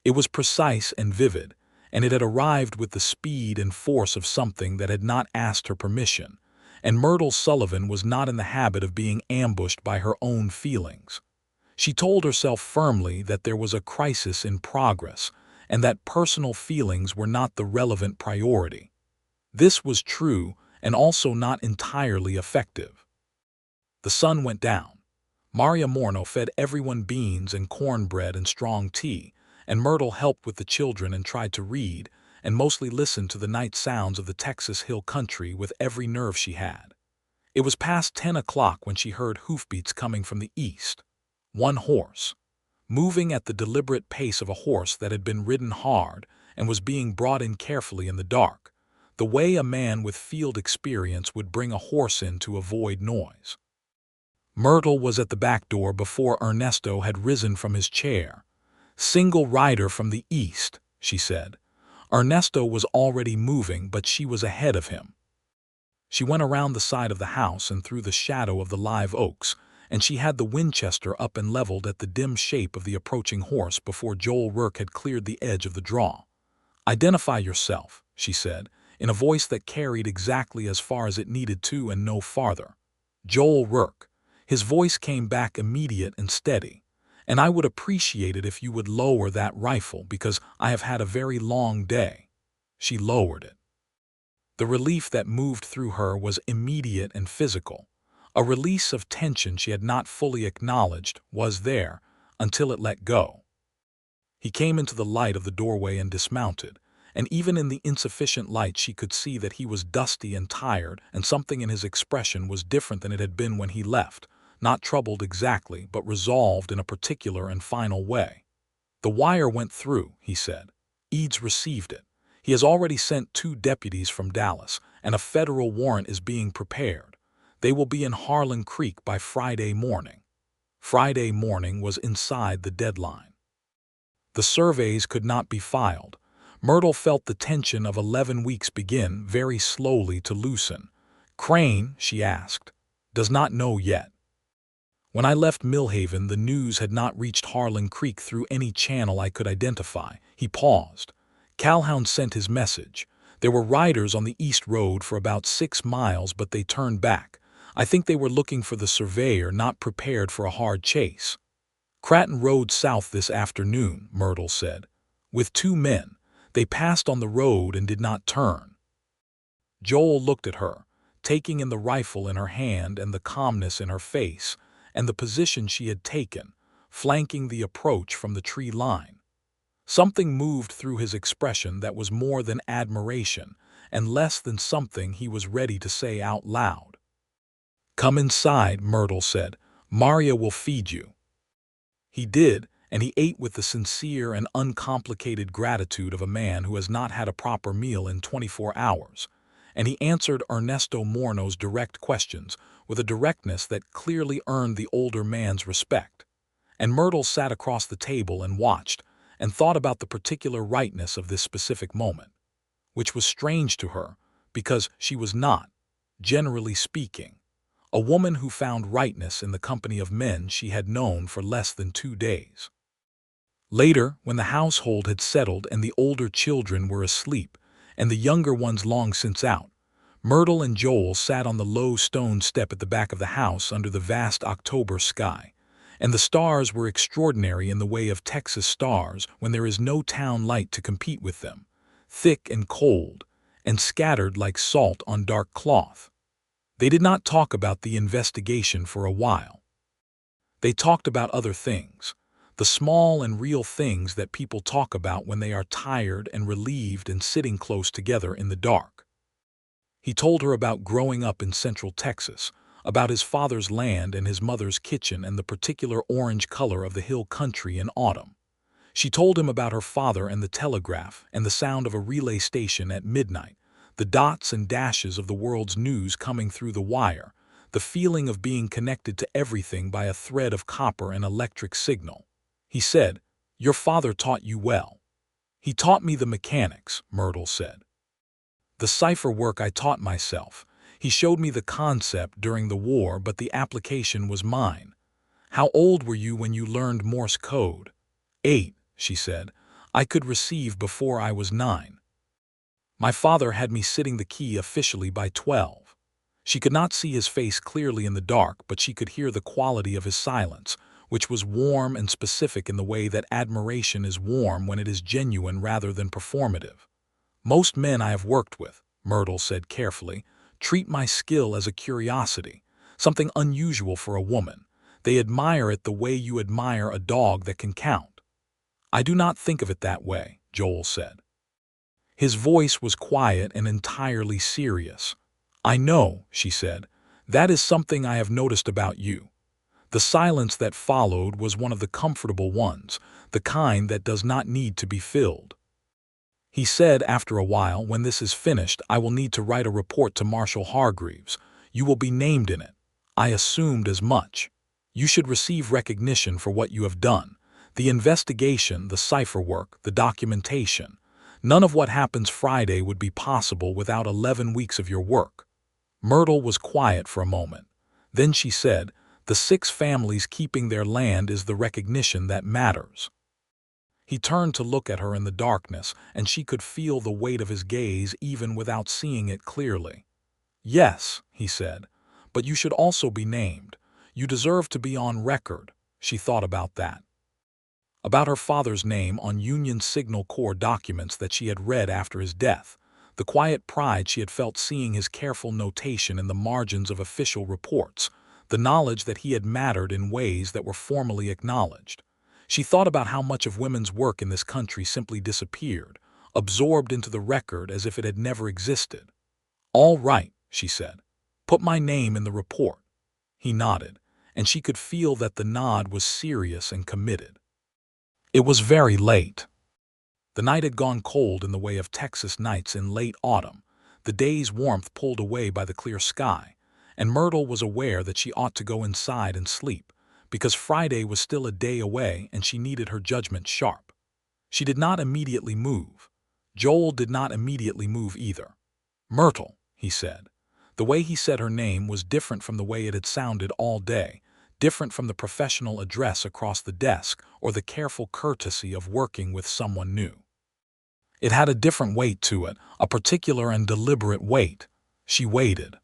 It was precise and vivid, and it had arrived with the speed and force of something that had not asked her permission, and Myrtle Sullivan was not in the habit of being ambushed by her own feelings. She told herself firmly that there was a crisis in progress, and that personal feelings were not the relevant priority. This was true and also not entirely effective. The sun went down. Maria Morno fed everyone beans and cornbread and strong tea, and Myrtle helped with the children and tried to read, and mostly listened to the night sounds of the Texas hill country with every nerve she had. It was past 10 o'clock when she heard hoofbeats coming from the east. One horse, moving at the deliberate pace of a horse that had been ridden hard and was being brought in carefully in the dark, the way a man with field experience would bring a horse in to avoid noise. Myrtle was at the back door before Ernesto had risen from his chair. "Single rider from the east," she said. Ernesto was already moving, but she was ahead of him. She went around the side of the house and through the shadow of the live oaks, and she had the Winchester up and leveled at the dim shape of the approaching horse before Joel Rourke had cleared the edge of the draw. "Identify yourself," she said, in a voice that carried exactly as far as it needed to and no farther. "Joel Rourke." His voice came back immediate and steady. "And I would appreciate it if you would lower that rifle because I have had a very long day." She lowered it. The relief that moved through her was immediate and physical. A release of tension she had not fully acknowledged was there until it let go. He came into the light of the doorway and dismounted, and even in the insufficient light she could see that he was dusty and tired, and something in his expression was different than it had been when he left. Not troubled exactly, but resolved in a particular and final way. "The wire went through," he said. "Eads received it. He has already sent 2 deputies from Dallas, and a federal warrant is being prepared. They will be in Harlan Creek by Friday morning." Friday morning was inside the deadline. The surveys could not be filed. Myrtle felt the tension of 11 weeks begin very slowly to loosen. "Crane," she asked, "does not know yet. When I left Millhaven, the news had not reached Harlan Creek through any channel I could identify." He paused. "Calhoun sent his message. There were riders on the east road for about 6 miles, but they turned back. I think they were looking for the surveyor, not prepared for a hard chase." "Cratton rode south this afternoon," Myrtle said, "with 2 men. They passed on the road and did not turn. Joel looked at her, taking in the rifle in her hand and the calmness in her face, and the position she had taken, flanking the approach from the tree line. Something moved through his expression that was more than admiration, and less than something he was ready to say out loud. "Come inside," Myrtle said. "Maria will feed you." He did, and he ate with the sincere and uncomplicated gratitude of a man who has not had a proper meal in 24 hours, and he answered Ernesto Morno's direct questions with a directness that clearly earned the older man's respect. And Myrtle sat across the table and watched, and thought about the particular rightness of this specific moment, which was strange to her, because she was not, generally speaking, a woman who found rightness in the company of men she had known for less than 2 days. Later, when the household had settled and the older children were asleep, and the younger ones long since out, Myrtle and Joel sat on the low stone step at the back of the house under the vast October sky, and the stars were extraordinary in the way of Texas stars when there is no town light to compete with them, thick and cold, and scattered like salt on dark cloth. They did not talk about the investigation for a while. They talked about other things, the small and real things that people talk about when they are tired and relieved and sitting close together in the dark. He told her about growing up in Central Texas, about his father's land and his mother's kitchen and the particular orange color of the hill country in autumn. She told him about her father and the telegraph and the sound of a relay station at midnight, the dots and dashes of the world's news coming through the wire, the feeling of being connected to everything by a thread of copper and electric signal. He said, "Your father taught you well." "He taught me the mechanics," Myrtle said. "The cipher work I taught myself. He showed me the concept during the war, but the application was mine." "How old were you when you learned Morse code?" 8, she said. "I could receive before I was 9. My father had me sitting the key officially by 12. She could not see his face clearly in the dark, but she could hear the quality of his silence, which was warm and specific in the way that admiration is warm when it is genuine rather than performative. "Most men I have worked with," Myrtle said carefully, "treat my skill as a curiosity, something unusual for a woman. They admire it the way you admire a dog that can count." "I do not think of it that way," Joel said. His voice was quiet and entirely serious. "I know," she said. "That is something I have noticed about you." The silence that followed was one of the comfortable ones, the kind that does not need to be filled. He said after a while, "When this is finished, I will need to write a report to Marshal Hargreaves. You will be named in it. I assumed as much. You should receive recognition for what you have done. The investigation, the cipher work, the documentation. None of what happens Friday would be possible without 11 weeks of your work." Myrtle was quiet for a moment. Then she said, "The 6 families keeping their land is the recognition that matters." He turned to look at her in the darkness, and she could feel the weight of his gaze even without seeing it clearly. "Yes," he said, "but you should also be named. You deserve to be on record." She thought about that. About her father's name on Union Signal Corps documents that she had read after his death, the quiet pride she had felt seeing his careful notation in the margins of official reports, the knowledge that he had mattered in ways that were formally acknowledged. She thought about how much of women's work in this country simply disappeared, absorbed into the record as if it had never existed. "All right," she said. "Put my name in the report." He nodded, and she could feel that the nod was serious and committed. It was very late. The night had gone cold in the way of Texas nights in late autumn, the day's warmth pulled away by the clear sky, and Myrtle was aware that she ought to go inside and sleep, because Friday was still a day away and she needed her judgment sharp. She did not immediately move. Joel did not immediately move either. "Myrtle," he said. The way he said her name was different from the way it had sounded all day, different from the professional address across the desk or the careful courtesy of working with someone new. It had a different weight to it, a particular and deliberate weight. She waited.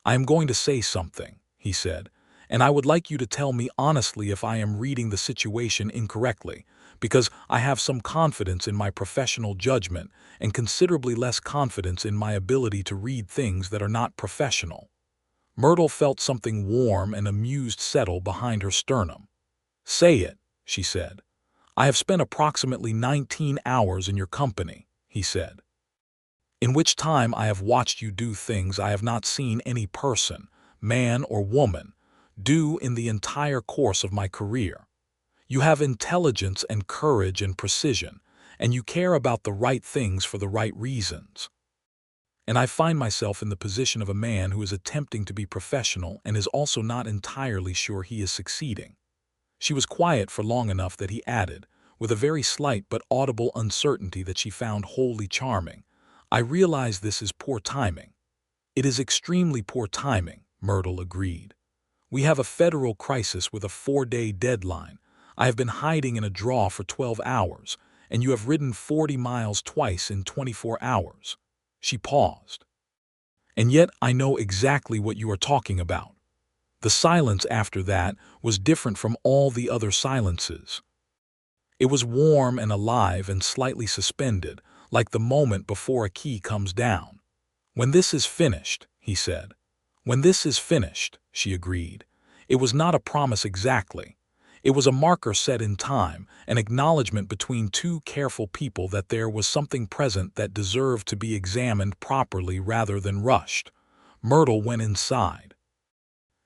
"I am going to say something," he said, and I would like you to tell me honestly if I am reading the situation incorrectly, because I have some confidence in my professional judgment and considerably less confidence in my ability to read things that are not professional." Myrtle felt something warm and amused settle behind her sternum. "Say it," she said. "I have spent approximately 19 hours in your company," he said, "in which time I have watched you do things I have not seen any person, man or woman, do in the entire course of my career. You have intelligence and courage and precision, and you care about the right things for the right reasons. And I find myself in the position of a man who is attempting to be professional and is also not entirely sure he is succeeding." She was quiet for long enough that he added, with a very slight but audible uncertainty that she found wholly charming, "I realize this is poor timing." "It is extremely poor timing," Myrtle agreed. "We have a federal crisis with a 4-day deadline. I have been hiding in a draw for 12 hours, and you have ridden 40 miles twice in 24 hours. She paused. "And yet I know exactly what you are talking about." The silence after that was different from all the other silences. It was warm and alive and slightly suspended, like the moment before a key comes down. "When this is finished," he said. "When this is finished," she agreed. It was not a promise exactly. It was a marker set in time, an acknowledgement between two careful people that there was something present that deserved to be examined properly rather than rushed. Myrtle went inside.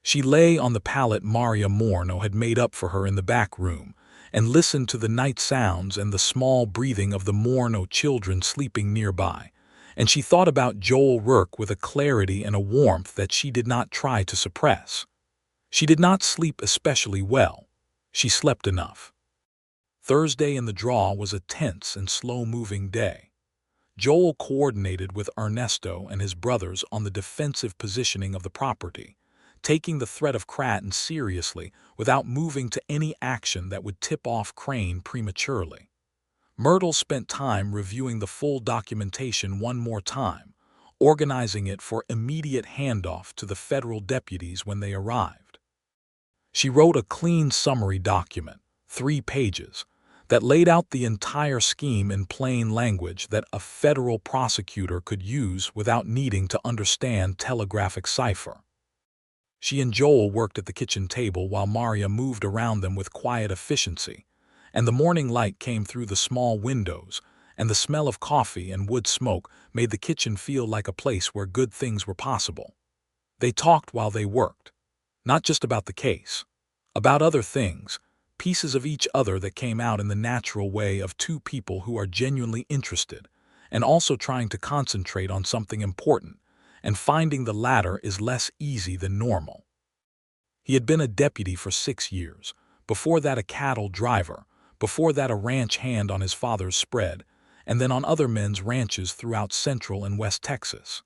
She lay on the pallet Maria Morno had made up for her in the back room and listened to the night sounds and the small breathing of the Morno children sleeping nearby, and she thought about Joel Rourke with a clarity and a warmth that she did not try to suppress. She did not sleep especially well. She slept enough. Thursday in the draw was a tense and slow-moving day. Joel coordinated with Ernesto and his brothers on the defensive positioning of the property, taking the threat of Cratton seriously without moving to any action that would tip off Crane prematurely. Myrtle spent time reviewing the full documentation one more time, organizing it for immediate handoff to the federal deputies when they arrived. She wrote a clean summary document, 3 pages, that laid out the entire scheme in plain language that a federal prosecutor could use without needing to understand telegraphic cipher. She and Joel worked at the kitchen table while Maria moved around them with quiet efficiency, and the morning light came through the small windows, and the smell of coffee and wood smoke made the kitchen feel like a place where good things were possible. They talked while they worked, not just about the case, about other things, pieces of each other that came out in the natural way of two people who are genuinely interested, and also trying to concentrate on something important, and finding the latter is less easy than normal. He had been a deputy for 6 years, before that a cattle driver, before that a ranch hand on his father's spread, and then on other men's ranches throughout Central and West Texas.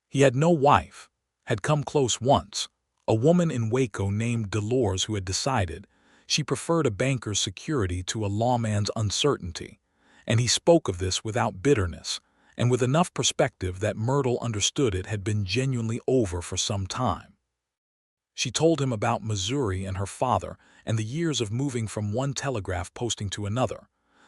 He had no wife, had come close once, a woman in Waco named Dolores who had decided she preferred a banker's security to a lawman's uncertainty, and he spoke of this without bitterness, and with enough perspective that Myrtle understood it had been genuinely over for some time. She told him about Missouri and her father and the years of moving from one telegraph posting to another,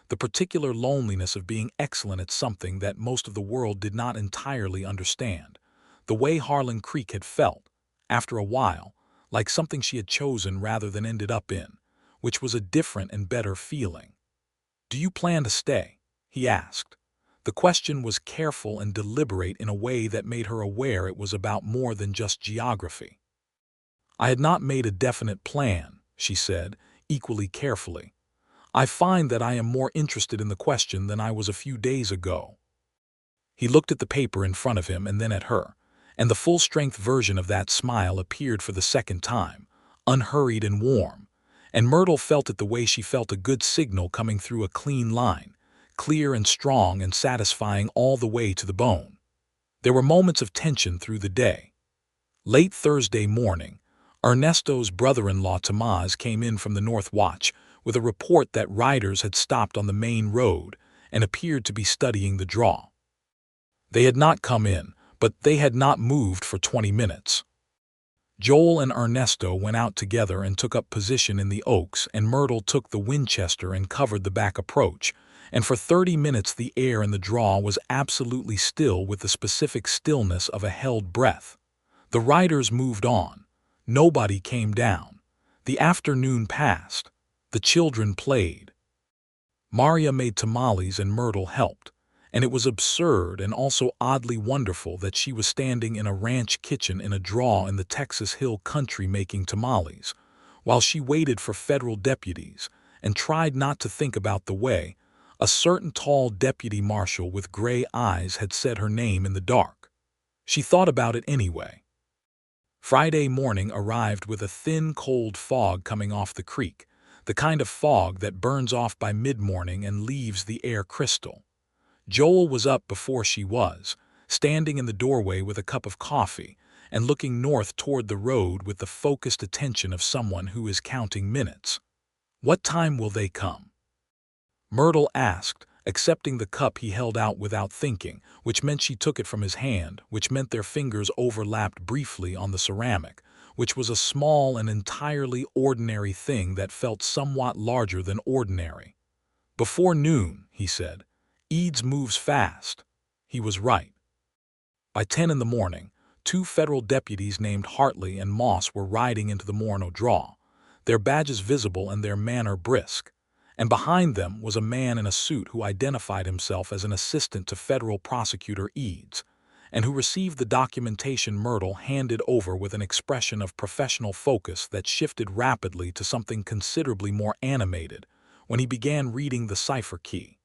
the particular loneliness of being excellent at something that most of the world did not entirely understand, the way Harlan Creek had felt, after a while, like something she had chosen rather than ended up in, which was a different and better feeling. "Do you plan to stay?" he asked. The question was careful and deliberate in a way that made her aware it was about more than just geography. "I had not made a definite plan," she said, equally carefully. "I find that I am more interested in the question than I was a few days ago." He looked at the paper in front of him and then at her, and the full-strength version of that smile appeared for the second time, unhurried and warm, and Myrtle felt it the way she felt a good signal coming through a clean line, clear and strong and satisfying all the way to the bone. There were moments of tension through the day. Late Thursday morning, Ernesto's brother-in-law Tomás came in from the North Watch with a report that riders had stopped on the main road and appeared to be studying the draw. They had not come in, but they had not moved for 20 minutes. Joel and Ernesto went out together and took up position in the oaks, and Myrtle took the Winchester and covered the back approach, and for 30 minutes the air in the draw was absolutely still with the specific stillness of a held breath. The riders moved on. Nobody came down. The afternoon passed. The children played. Maria made tamales and Myrtle helped, and it was absurd and also oddly wonderful that she was standing in a ranch kitchen in a draw in the Texas Hill Country making tamales, while she waited for federal deputies and tried not to think about the way a certain tall deputy marshal with gray eyes had said her name in the dark. She thought about it anyway. Friday morning arrived with a thin, cold fog coming off the creek, the kind of fog that burns off by mid-morning and leaves the air crystal. Joel was up before she was, standing in the doorway with a cup of coffee and looking north toward the road with the focused attention of someone who is counting minutes. "What time will they come?" Myrtle asked, accepting the cup he held out without thinking, which meant she took it from his hand, which meant their fingers overlapped briefly on the ceramic, which was a small and entirely ordinary thing that felt somewhat larger than ordinary. "Before noon," he said. "Eads moves fast." He was right. By 10 in the morning, 2 federal deputies named Hartley and Moss were riding into the Morno draw, their badges visible and their manner brisk. And behind them was a man in a suit who identified himself as an assistant to federal prosecutor Eads, and who received the documentation Myrtle handed over with an expression of professional focus that shifted rapidly to something considerably more animated when he began reading the cipher key.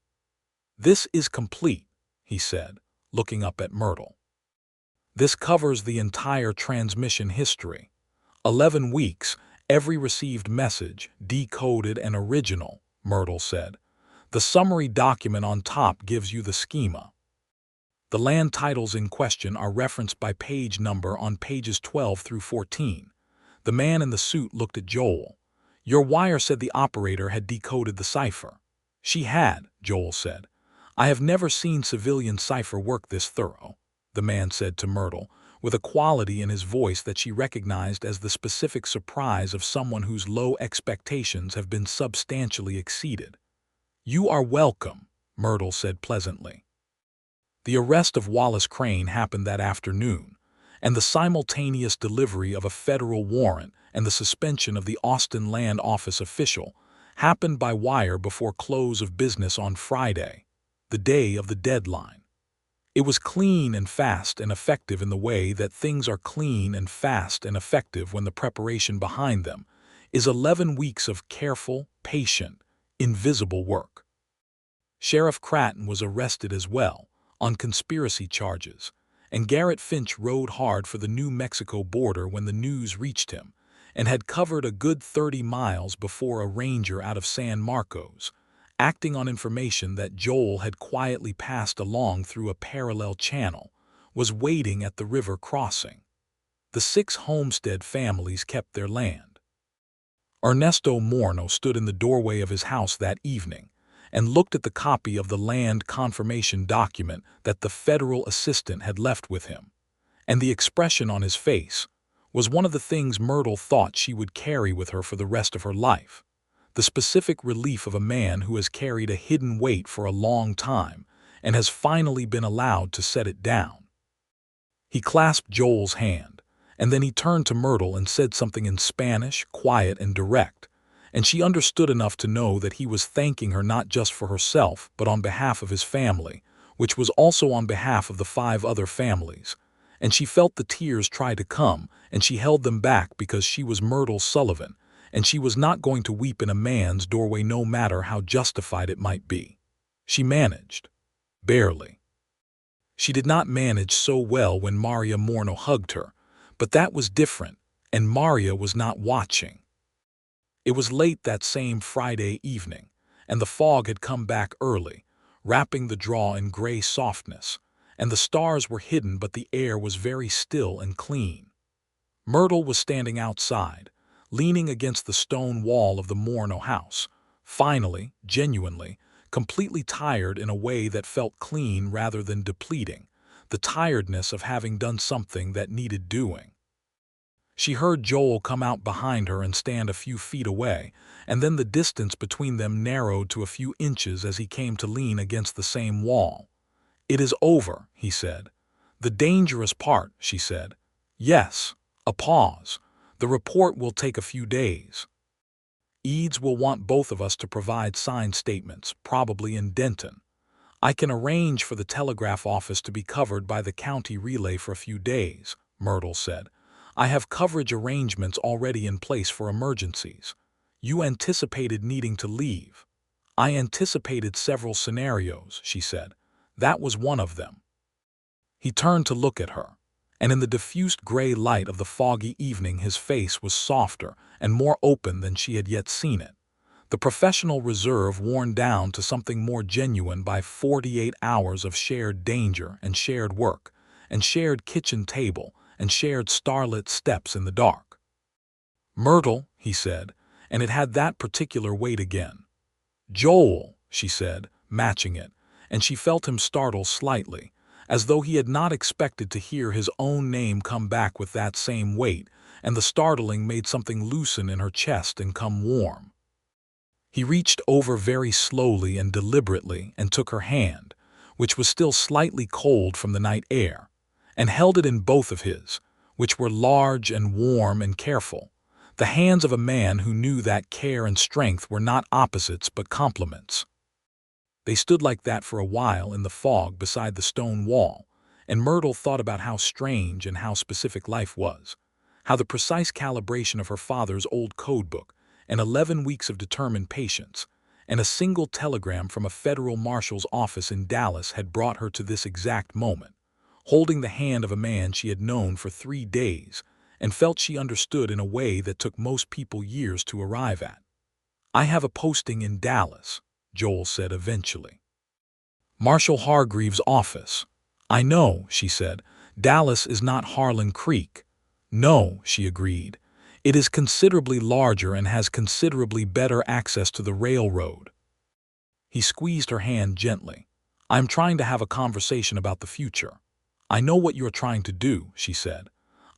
"This is complete," he said, looking up at Myrtle. "This covers the entire transmission history. 11 weeks, every received message, decoded and original," Myrtle said. "The summary document on top gives you the schema. The land titles in question are referenced by page number on pages 12 through 14. The man in the suit looked at Joel. "Your wire said the operator had decoded the cipher." "She had," Joel said. "I have never seen civilian cipher work this thorough," the man said to Myrtle, with a quality in his voice that she recognized as the specific surprise of someone whose low expectations have been substantially exceeded. "You are welcome," Myrtle said pleasantly. The arrest of Wallace Crane happened that afternoon, and the simultaneous delivery of a federal warrant and the suspension of the Austin Land Office official happened by wire before close of business on Friday, the day of the deadline. It was clean and fast and effective in the way that things are clean and fast and effective when the preparation behind them is 11 weeks of careful, patient, invisible work. Sheriff Cratton was arrested as well, on conspiracy charges, and Garrett Finch rode hard for the New Mexico border when the news reached him, and had covered a good 30 miles before a ranger out of San Marcos, acting on information that Joel had quietly passed along through a parallel channel, was waiting at the river crossing. The 6 Homestead families kept their land. Ernesto Morno stood in the doorway of his house that evening and looked at the copy of the land confirmation document that the federal assistant had left with him, and the expression on his face was one of the things Myrtle thought she would carry with her for the rest of her life. The specific relief of a man who has carried a hidden weight for a long time and has finally been allowed to set it down. He clasped Joel's hand, and then he turned to Myrtle and said something in Spanish, quiet and direct, and she understood enough to know that he was thanking her not just for herself but on behalf of his family, which was also on behalf of the 5 other families, and she felt the tears try to come, and she held them back because she was Myrtle Sullivan, and she was not going to weep in a man's doorway no matter how justified it might be. She managed. Barely. She did not manage so well when Maria Morno hugged her, but that was different, and Maria was not watching. It was late that same Friday evening, and the fog had come back early, wrapping the draw in gray softness, and the stars were hidden but the air was very still and clean. Myrtle was standing outside, leaning against the stone wall of the Morno house, finally, genuinely, completely tired in a way that felt clean rather than depleting, the tiredness of having done something that needed doing. She heard Joel come out behind her and stand a few feet away, and then the distance between them narrowed to a few inches as he came to lean against the same wall. "It is over," he said. "The dangerous part," she said. "Yes." A pause. "The report will take a few days. Eads will want both of us to provide signed statements, probably in Denton. I can arrange for the telegraph office to be covered by the county relay for a few days," Myrtle said. "I have coverage arrangements already in place for emergencies. You anticipated needing to leave." "I anticipated several scenarios," she said. "That was one of them." He turned to look at her, and in the diffused gray light of the foggy evening his face was softer and more open than she had yet seen it. The professional reserve worn down to something more genuine by 48 hours of shared danger and shared work, and shared kitchen table and shared starlit steps in the dark. "Myrtle," he said, and it had that particular weight again. "Joel," she said, matching it, and she felt him startle slightly, as though he had not expected to hear his own name come back with that same weight, and the startling made something loosen in her chest and come warm. He reached over very slowly and deliberately and took her hand, which was still slightly cold from the night air, and held it in both of his, which were large and warm and careful, the hands of a man who knew that care and strength were not opposites but complements. They stood like that for a while in the fog beside the stone wall, and Myrtle thought about how strange and how specific life was, how the precise calibration of her father's old codebook, and 11 weeks of determined patience, and a single telegram from a federal marshal's office in Dallas had brought her to this exact moment, holding the hand of a man she had known for 3 days, and felt she understood in a way that took most people years to arrive at. "I have a posting in Dallas," Joel said eventually. "Marshal Hargreaves' office." "I know," she said. "Dallas is not Harlan Creek." "No," she agreed. "It is considerably larger and has considerably better access to the railroad." He squeezed her hand gently. "I am trying to have a conversation about the future." "I know what you are trying to do," she said.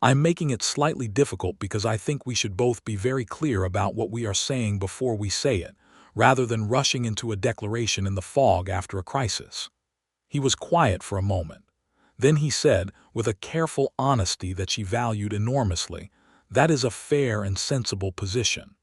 "I am making it slightly difficult because I think we should both be very clear about what we are saying before we say it, rather than rushing into a declaration in the fog after a crisis." He was quiet for a moment. Then he said, with a careful honesty that she valued enormously, "That is a fair and sensible position."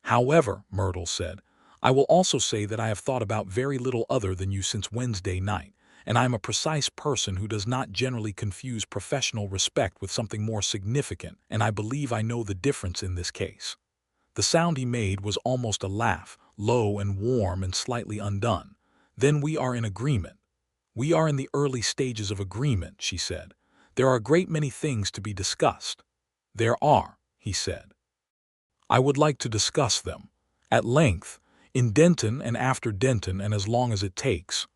"However," Myrtle said, "I will also say that I have thought about very little other than you since Wednesday night, and I am a precise person who does not generally confuse professional respect with something more significant, and I believe I know the difference in this case." The sound he made was almost a laugh, low and warm and slightly undone. "Then we are in agreement." "We are in the early stages of agreement," she said. "There are a great many things to be discussed." "There are," he said. "I would like to discuss them. At length, in Denton and after Denton and as long as it takes."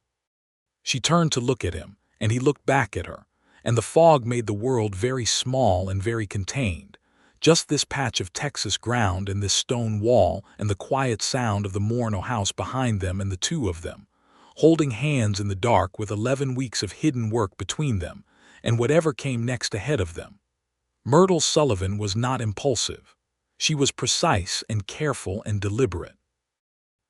She turned to look at him, and he looked back at her, and the fog made the world very small and very contained. Just this patch of Texas ground and this stone wall and the quiet sound of the Morno house behind them and the two of them, holding hands in the dark with 11 weeks of hidden work between them, and whatever came next ahead of them. Myrtle Sullivan was not impulsive. She was precise and careful and deliberate.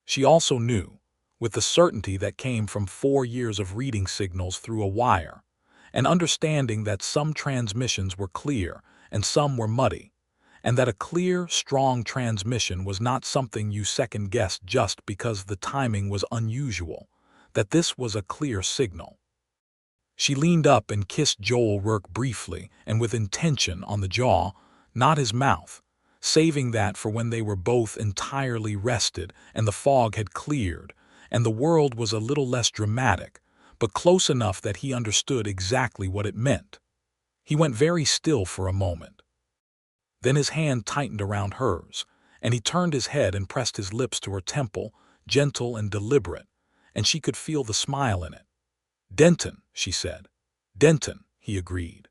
She also knew, with the certainty that came from 4 years of reading signals through a wire, and understanding that some transmissions were clear and some were muddy, and that a clear, strong transmission was not something you second-guessed just because the timing was unusual, that this was a clear signal. She leaned up and kissed Joel Rourke briefly and with intention on the jaw, not his mouth, saving that for when they were both entirely rested and the fog had cleared, and the world was a little less dramatic, but close enough that he understood exactly what it meant. He went very still for a moment. Then his hand tightened around hers, and he turned his head and pressed his lips to her temple, gentle and deliberate, and she could feel the smile in it. "Denton," she said. "Denton," he agreed.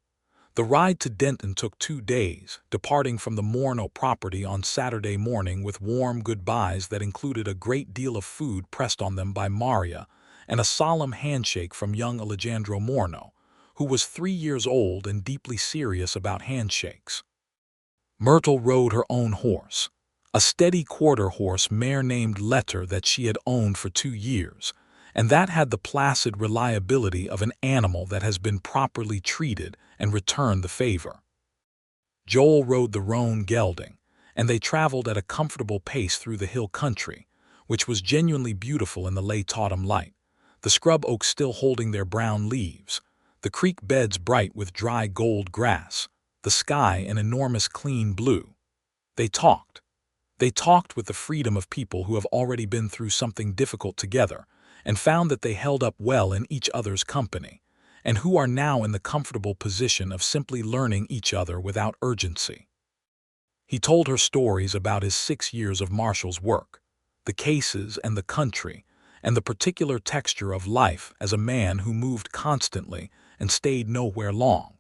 The ride to Denton took 2 days, departing from the Morno property on Saturday morning with warm goodbyes that included a great deal of food pressed on them by Maria and a solemn handshake from young Alejandro Morno, who was 3 years old and deeply serious about handshakes. Myrtle rode her own horse, a steady quarter-horse mare named Letter that she had owned for 2 years, and that had the placid reliability of an animal that has been properly treated and returned the favor. Joel rode the roan gelding, and they traveled at a comfortable pace through the hill country, which was genuinely beautiful in the late autumn light, the scrub oaks still holding their brown leaves, the creek beds bright with dry gold grass, the sky an enormous clean blue. They talked. They talked with the freedom of people who have already been through something difficult together and found that they held up well in each other's company, and who are now in the comfortable position of simply learning each other without urgency. He told her stories about his 6 years of marshal's work, the cases and the country, and the particular texture of life as a man who moved constantly and stayed nowhere long.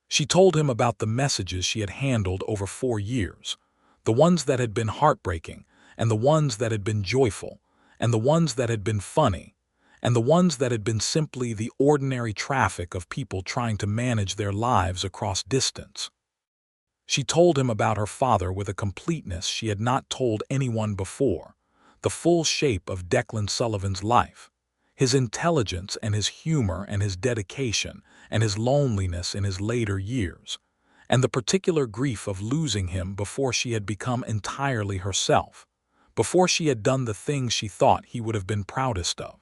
She told him about the messages she had handled over 4 years, the ones that had been heartbreaking, and the ones that had been joyful, and the ones that had been funny, and the ones that had been simply the ordinary traffic of people trying to manage their lives across distance. She told him about her father with a completeness she had not told anyone before, the full shape of Declan Sullivan's life, his intelligence and his humor and his dedication and his loneliness in his later years, and the particular grief of losing him before she had become entirely herself, before she had done the things she thought he would have been proudest of.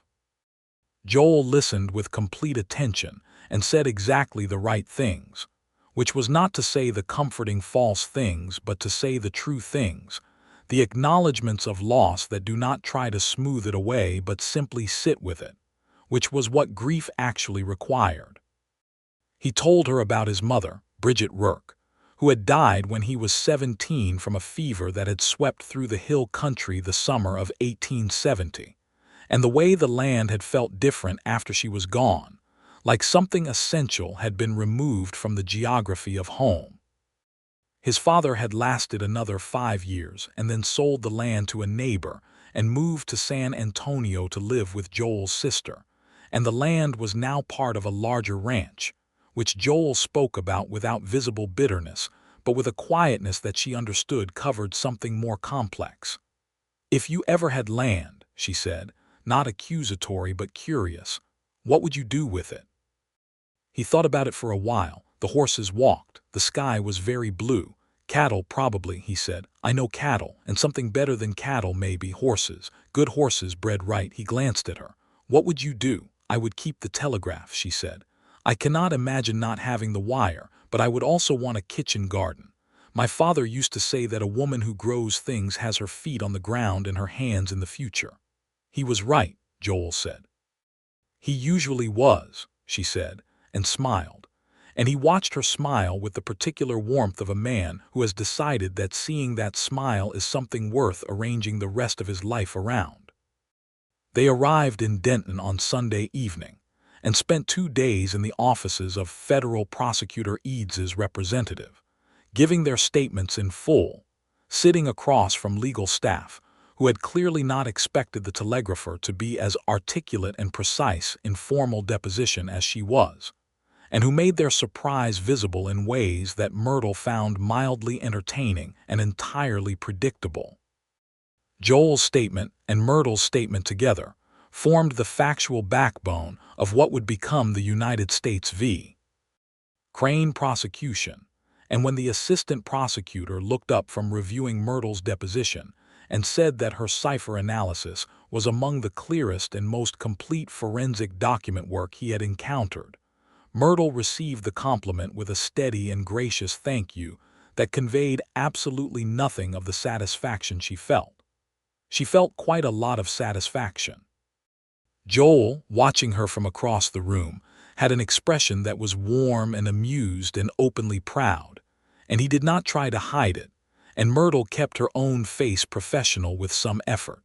Joel listened with complete attention and said exactly the right things, which was not to say the comforting false things but to say the true things, the acknowledgments of loss that do not try to smooth it away but simply sit with it, which was what grief actually required. He told her about his mother, Bridget Rourke, who had died when he was 17 from a fever that had swept through the hill country the summer of 1870, and the way the land had felt different after she was gone, like something essential had been removed from the geography of home. His father had lasted another 5 years and then sold the land to a neighbor and moved to San Antonio to live with Joel's sister, and the land was now part of a larger ranch, which Joel spoke about without visible bitterness, but with a quietness that she understood covered something more complex. "If you ever had land," she said, not accusatory but curious, "what would you do with it?" He thought about it for a while. The horses walked. The sky was very blue. "Cattle, probably," he said. "I know cattle, and something better than cattle maybe, horses. Good horses bred right." He glanced at her. "What would you do?" "I would keep the telegraph," she said. "I cannot imagine not having the wire, but I would also want a kitchen garden. My father used to say that a woman who grows things has her feet on the ground and her hands in the future." "He was right," Joel said. "He usually was," she said, and smiled. And he watched her smile with the particular warmth of a man who has decided that seeing that smile is something worth arranging the rest of his life around. They arrived in Denton on Sunday evening and spent 2 days in the offices of Federal Prosecutor Eades's representative, giving their statements in full, sitting across from legal staff, who had clearly not expected the telegrapher to be as articulate and precise in formal deposition as she was, and who made their surprise visible in ways that Myrtle found mildly entertaining and entirely predictable. Joel's statement and Myrtle's statement together formed the factual backbone of what would become the United States v. Crane prosecution, and when the assistant prosecutor looked up from reviewing Myrtle's deposition and said that her cipher analysis was among the clearest and most complete forensic document work he had encountered, Myrtle received the compliment with a steady and gracious thank you that conveyed absolutely nothing of the satisfaction she felt. She felt quite a lot of satisfaction. Joel, watching her from across the room, had an expression that was warm and amused and openly proud, and he did not try to hide it, and Myrtle kept her own face professional with some effort.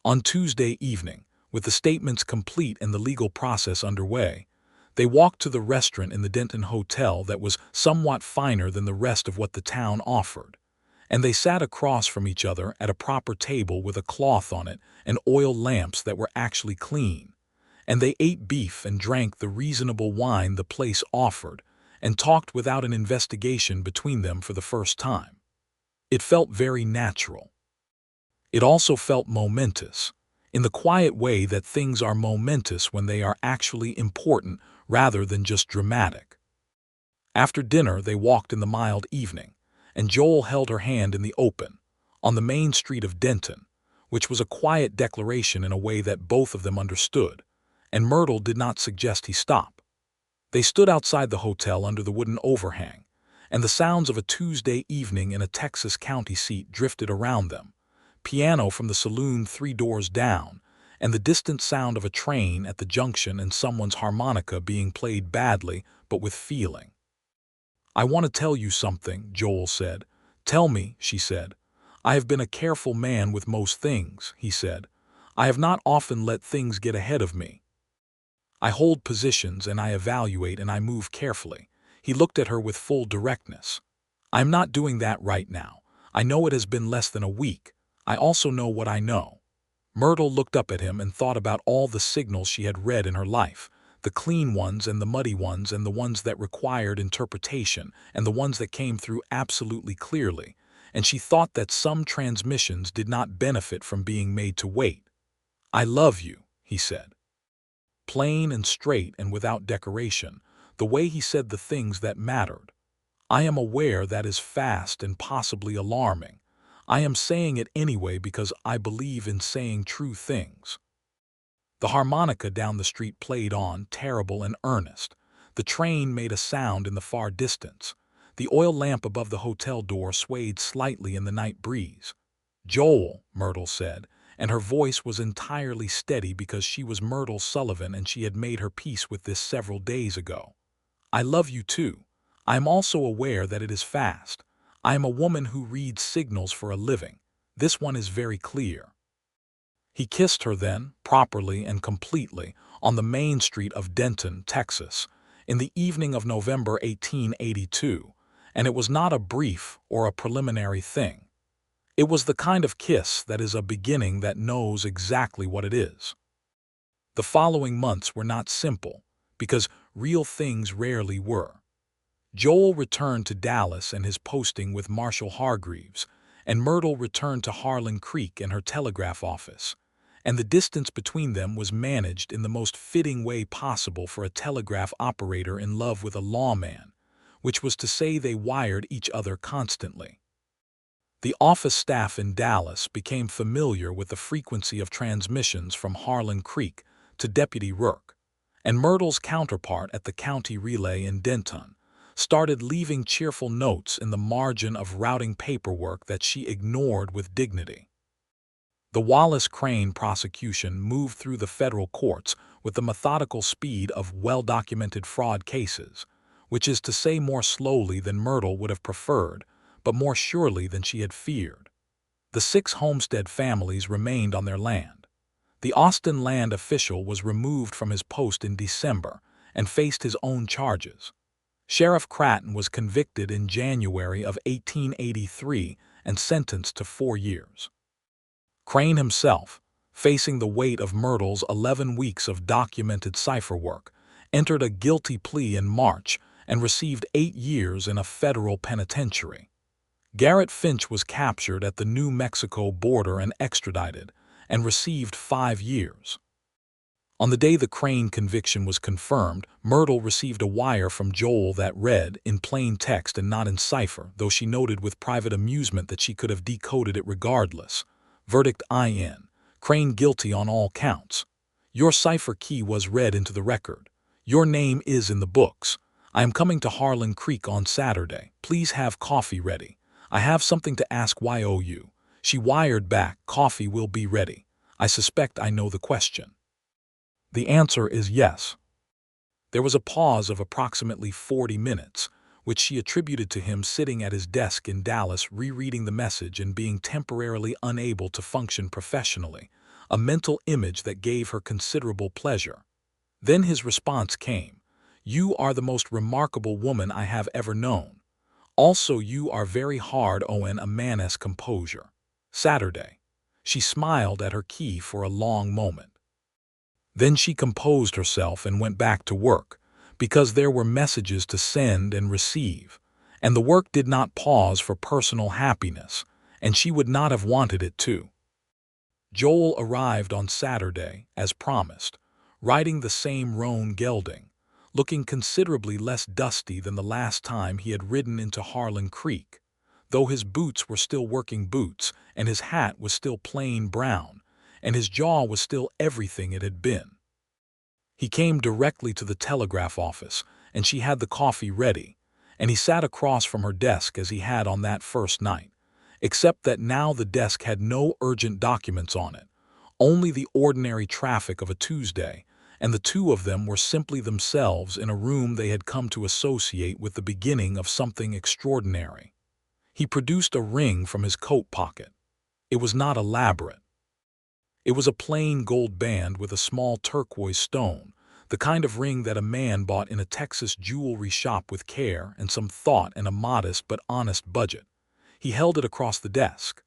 On Tuesday evening, with the statements complete and the legal process underway, they walked to the restaurant in the Denton Hotel that was somewhat finer than the rest of what the town offered, and they sat across from each other at a proper table with a cloth on it and oil lamps that were actually clean, and they ate beef and drank the reasonable wine the place offered, and talked without an investigation between them for the first time. It felt very natural. It also felt momentous, in the quiet way that things are momentous when they are actually important rather than just dramatic. After dinner, they walked in the mild evening, and Joel held her hand in the open, on the main street of Denton, which was a quiet declaration in a way that both of them understood, and Myrtle did not suggest he stop. They stood outside the hotel under the wooden overhang, and the sounds of a Tuesday evening in a Texas county seat drifted around them, piano from the saloon 3 doors down, and the distant sound of a train at the junction and someone's harmonica being played badly but with feeling. "I want to tell you something," Joel said. "Tell me," she said. "I have been a careful man with most things," he said. "I have not often let things get ahead of me. I hold positions and I evaluate and I move carefully." He looked at her with full directness. "I am not doing that right now. I know it has been less than a week. I also know what I know." Myrtle looked up at him and thought about all the signals she had read in her life, the clean ones and the muddy ones and the ones that required interpretation and the ones that came through absolutely clearly, and she thought that some transmissions did not benefit from being made to wait. "I love you," he said. Plain and straight and without decoration, the way he said the things that mattered. "I am aware that is fast and possibly alarming. I am saying it anyway because I believe in saying true things." The harmonica down the street played on, terrible and earnest. The train made a sound in the far distance. The oil lamp above the hotel door swayed slightly in the night breeze. "Joel," Myrtle said, and her voice was entirely steady because she was Myrtle Sullivan and she had made her peace with this several days ago. "I love you too. I am also aware that it is fast. I am a woman who reads signals for a living. This one is very clear." He kissed her then, properly and completely, on the main street of Denton, Texas, in the evening of November 1882, and it was not a brief or a preliminary thing. It was the kind of kiss that is a beginning that knows exactly what it is. The following months were not simple, because real things rarely were. Joel returned to Dallas and his posting with Marshal Hargreaves, and Myrtle returned to Harlan Creek and her telegraph office, and the distance between them was managed in the most fitting way possible for a telegraph operator in love with a lawman, which was to say they wired each other constantly. The office staff in Dallas became familiar with the frequency of transmissions from Harlan Creek to Deputy Rourke, and Myrtle's counterpart at the county relay in Denton started leaving cheerful notes in the margin of routing paperwork that she ignored with dignity. The Wallace Crane prosecution moved through the federal courts with the methodical speed of well-documented fraud cases, which is to say more slowly than Myrtle would have preferred, but more surely than she had feared. The 6 homestead families remained on their land. The Austin land official was removed from his post in December and faced his own charges. Sheriff Cratton was convicted in January of 1883 and sentenced to 4 years. Crane himself, facing the weight of Myrtle's 11 weeks of documented cipher work, entered a guilty plea in March and received 8 years in a federal penitentiary. Garrett Finch was captured at the New Mexico border and extradited, and received 5 years. On the day the Crane conviction was confirmed, Myrtle received a wire from Joel that read, in plain text and not in cipher, though she noted with private amusement that she could have decoded it regardless. Verdict in. Crane guilty on all counts. Your cipher key was read into the record. Your name is in the books. I am coming to Harlan Creek on Saturday. Please have coffee ready. I have something to ask you. She wired back, coffee will be ready. I suspect I know the question. The answer is yes. There was a pause of approximately 40 minutes, which she attributed to him sitting at his desk in Dallas rereading the message and being temporarily unable to function professionally, a mental image that gave her considerable pleasure. Then his response came, "You are the most remarkable woman I have ever known. Also, you are very hard on a man's composure. Saturday." She smiled at her key for a long moment. Then she composed herself and went back to work, because there were messages to send and receive, and the work did not pause for personal happiness, and she would not have wanted it to. Joel arrived on Saturday, as promised, riding the same roan gelding, looking considerably less dusty than the last time he had ridden into Harlan Creek, though his boots were still working boots, and his hat was still plain brown, and his jaw was still everything it had been. He came directly to the telegraph office, and she had the coffee ready, and he sat across from her desk as he had on that first night, except that now the desk had no urgent documents on it, only the ordinary traffic of a Tuesday, and the two of them were simply themselves in a room they had come to associate with the beginning of something extraordinary. He produced a ring from his coat pocket. It was not elaborate. It was a plain gold band with a small turquoise stone, the kind of ring that a man bought in a Texas jewelry shop with care and some thought and a modest but honest budget. He held it across the desk.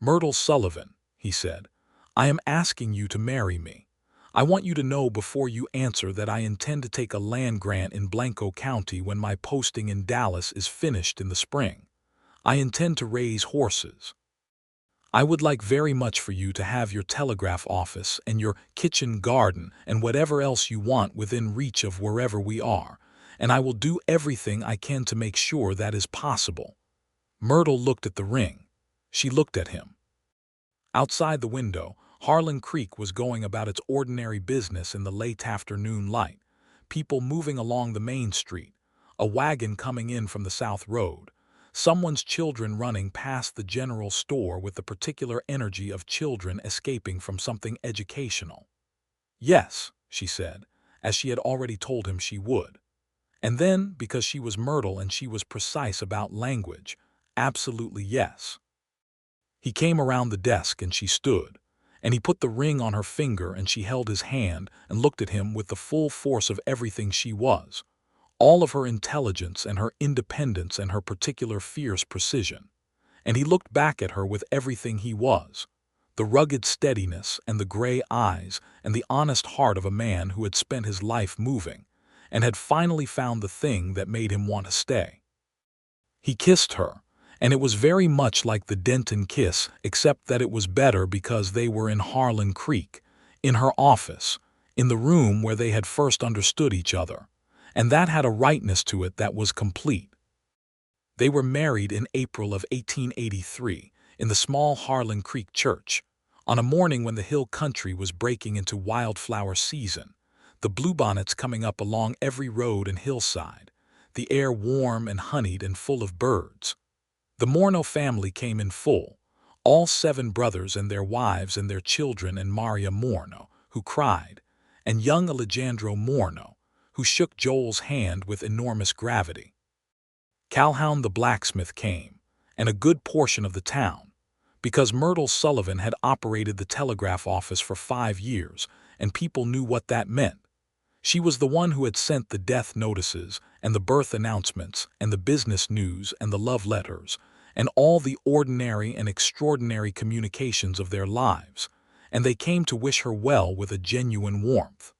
"Myrtle Sullivan," he said, "I am asking you to marry me. I want you to know before you answer that I intend to take a land grant in Blanco County when my posting in Dallas is finished in the spring. I intend to raise horses. I would like very much for you to have your telegraph office and your kitchen garden and whatever else you want within reach of wherever we are, and I will do everything I can to make sure that is possible." Myrtle looked at the ring. She looked at him. Outside the window, Harlan Creek was going about its ordinary business in the late afternoon light, people moving along the main street, a wagon coming in from the South Road, someone's children running past the general store with the particular energy of children escaping from something educational. "Yes," she said, as she had already told him she would. And then, because she was Myrtle and she was precise about language, absolutely yes. He came around the desk and she stood, and he put the ring on her finger and she held his hand and looked at him with the full force of everything she was, all of her intelligence and her independence and her particular fierce precision. And he looked back at her with everything he was, the rugged steadiness and the gray eyes and the honest heart of a man who had spent his life moving, and had finally found the thing that made him want to stay. He kissed her, and it was very much like the Denton kiss, except that it was better because they were in Harlan Creek, in her office, in the room where they had first understood each other, and that had a rightness to it that was complete. They were married in April of 1883 in the small Harlan Creek church, on a morning when the hill country was breaking into wildflower season, the bluebonnets coming up along every road and hillside, the air warm and honeyed and full of birds. The Morno family came in full, all 7 brothers and their wives and their children, and Maria Morno, who cried, and young Alejandro Morno, who shook Joel's hand with enormous gravity. Calhoun the blacksmith came, and a good portion of the town, because Myrtle Sullivan had operated the telegraph office for 5 years, and people knew what that meant. She was the one who had sent the death notices and the birth announcements and the business news and the love letters and all the ordinary and extraordinary communications of their lives, and they came to wish her well with a genuine warmth.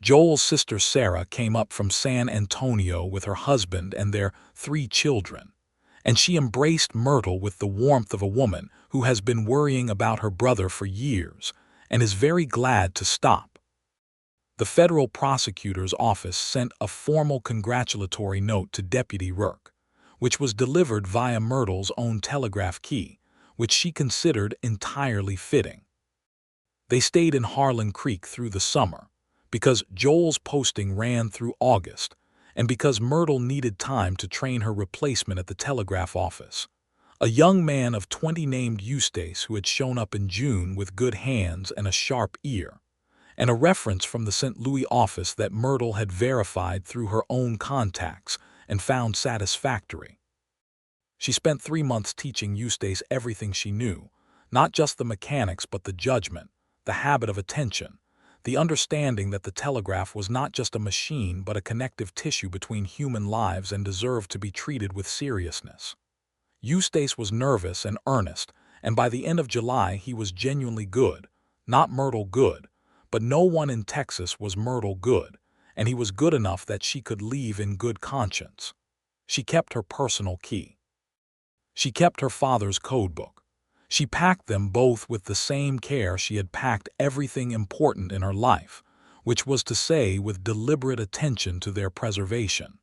Joel's sister Sarah came up from San Antonio with her husband and their 3 children, and she embraced Myrtle with the warmth of a woman who has been worrying about her brother for years and is very glad to stop. The federal prosecutor's office sent a formal congratulatory note to Deputy Rourke, which was delivered via Myrtle's own telegraph key, which she considered entirely fitting. They stayed in Harlan Creek through the summer, because Joel's posting ran through August, and because Myrtle needed time to train her replacement at the telegraph office, a young man of 20 named Eustace who had shown up in June with good hands and a sharp ear, and a reference from the St. Louis office that Myrtle had verified through her own contacts and found satisfactory. She spent 3 months teaching Eustace everything she knew, not just the mechanics but the judgment, the habit of attention, the understanding that the telegraph was not just a machine but a connective tissue between human lives and deserved to be treated with seriousness. Eustace was nervous and earnest, and by the end of July he was genuinely good, not Myrtle good, but no one in Texas was Myrtle good, and he was good enough that she could leave in good conscience. She kept her personal key. She kept her father's codebook. She packed them both with the same care she had packed everything important in her life, which was to say with deliberate attention to their preservation.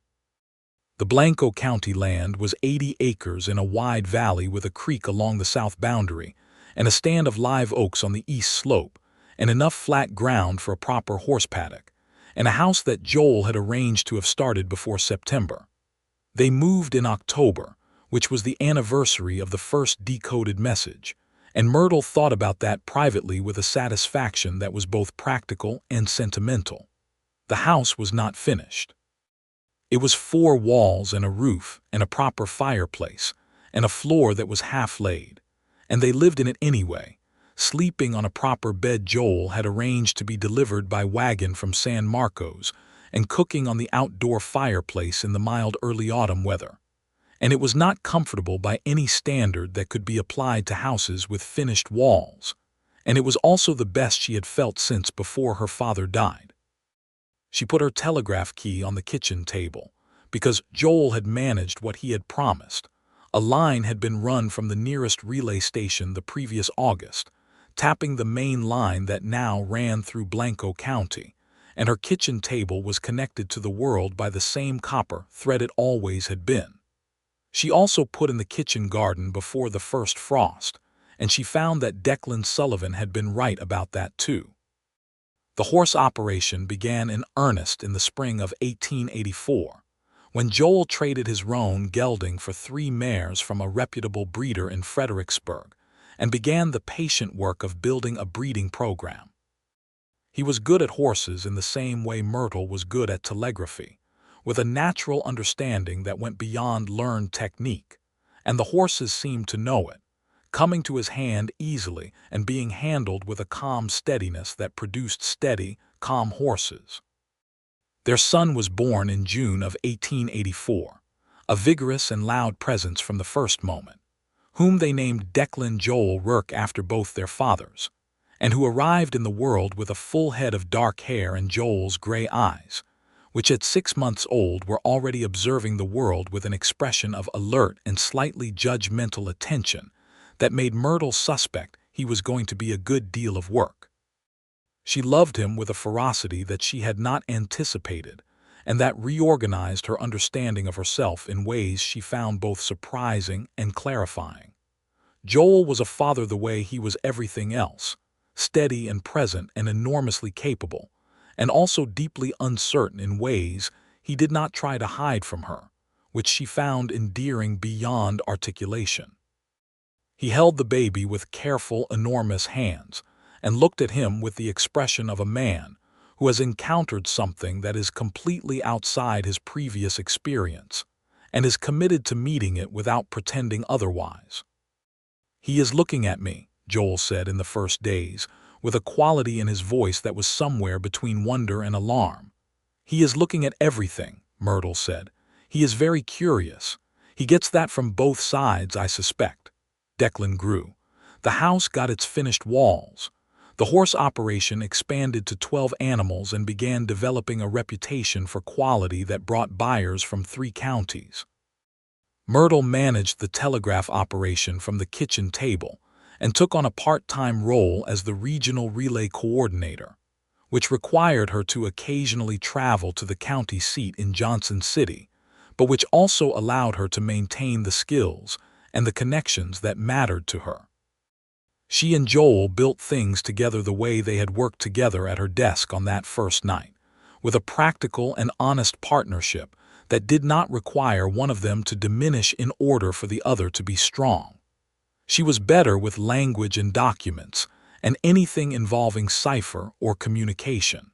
The Blanco County land was 80 acres in a wide valley with a creek along the south boundary, and a stand of live oaks on the east slope, and enough flat ground for a proper horse paddock, and a house that Joel had arranged to have started before September. They moved in October, which was the anniversary of the first decoded message, and Myrtle thought about that privately with a satisfaction that was both practical and sentimental. The house was not finished. It was 4 walls and a roof and a proper fireplace and a floor that was half laid, and they lived in it anyway, sleeping on a proper bed Joel had arranged to be delivered by wagon from San Marcos, and cooking on the outdoor fireplace in the mild early autumn weather. And it was not comfortable by any standard that could be applied to houses with finished walls, and it was also the best she had felt since before her father died. She put her telegraph key on the kitchen table, because Joel had managed what he had promised. A line had been run from the nearest relay station the previous August, tapping the main line that now ran through Blanco County, and her kitchen table was connected to the world by the same copper thread it always had been. She also put in the kitchen garden before the first frost, and she found that Declan Sullivan had been right about that too. The horse operation began in earnest in the spring of 1884, when Joel traded his roan gelding for 3 mares from a reputable breeder in Fredericksburg, and began the patient work of building a breeding program. He was good at horses in the same way Myrtle was good at telegraphy, with a natural understanding that went beyond learned technique, and the horses seemed to know it, coming to his hand easily and being handled with a calm steadiness that produced steady, calm horses. Their son was born in June of 1884, a vigorous and loud presence from the first moment, whom they named Declan Joel Rourke after both their fathers, and who arrived in the world with a full head of dark hair and Joel's gray eyes, which at 6 months old were already observing the world with an expression of alert and slightly judgmental attention that made Myrtle suspect he was going to be a good deal of work. She loved him with a ferocity that she had not anticipated, and that reorganized her understanding of herself in ways she found both surprising and clarifying. Joel was a father the way he was everything else, steady and present and enormously capable, and also deeply uncertain in ways he did not try to hide from her, which she found endearing beyond articulation. He held the baby with careful, enormous hands, and looked at him with the expression of a man who has encountered something that is completely outside his previous experience, and is committed to meeting it without pretending otherwise. "He is looking at me," Joel said in the first days, with a quality in his voice that was somewhere between wonder and alarm. "He is looking at everything," Myrtle said. "He is very curious. He gets that from both sides, I suspect." Declan grew. The house got its finished walls. The horse operation expanded to 12 animals and began developing a reputation for quality that brought buyers from 3 counties. Myrtle managed the telegraph operation from the kitchen table, and took on a part-time role as the regional relay coordinator, which required her to occasionally travel to the county seat in Johnson City, but which also allowed her to maintain the skills and the connections that mattered to her. She and Joel built things together the way they had worked together at her desk on that first night, with a practical and honest partnership that did not require one of them to diminish in order for the other to be strong. She was better with language and documents, and anything involving cipher or communication.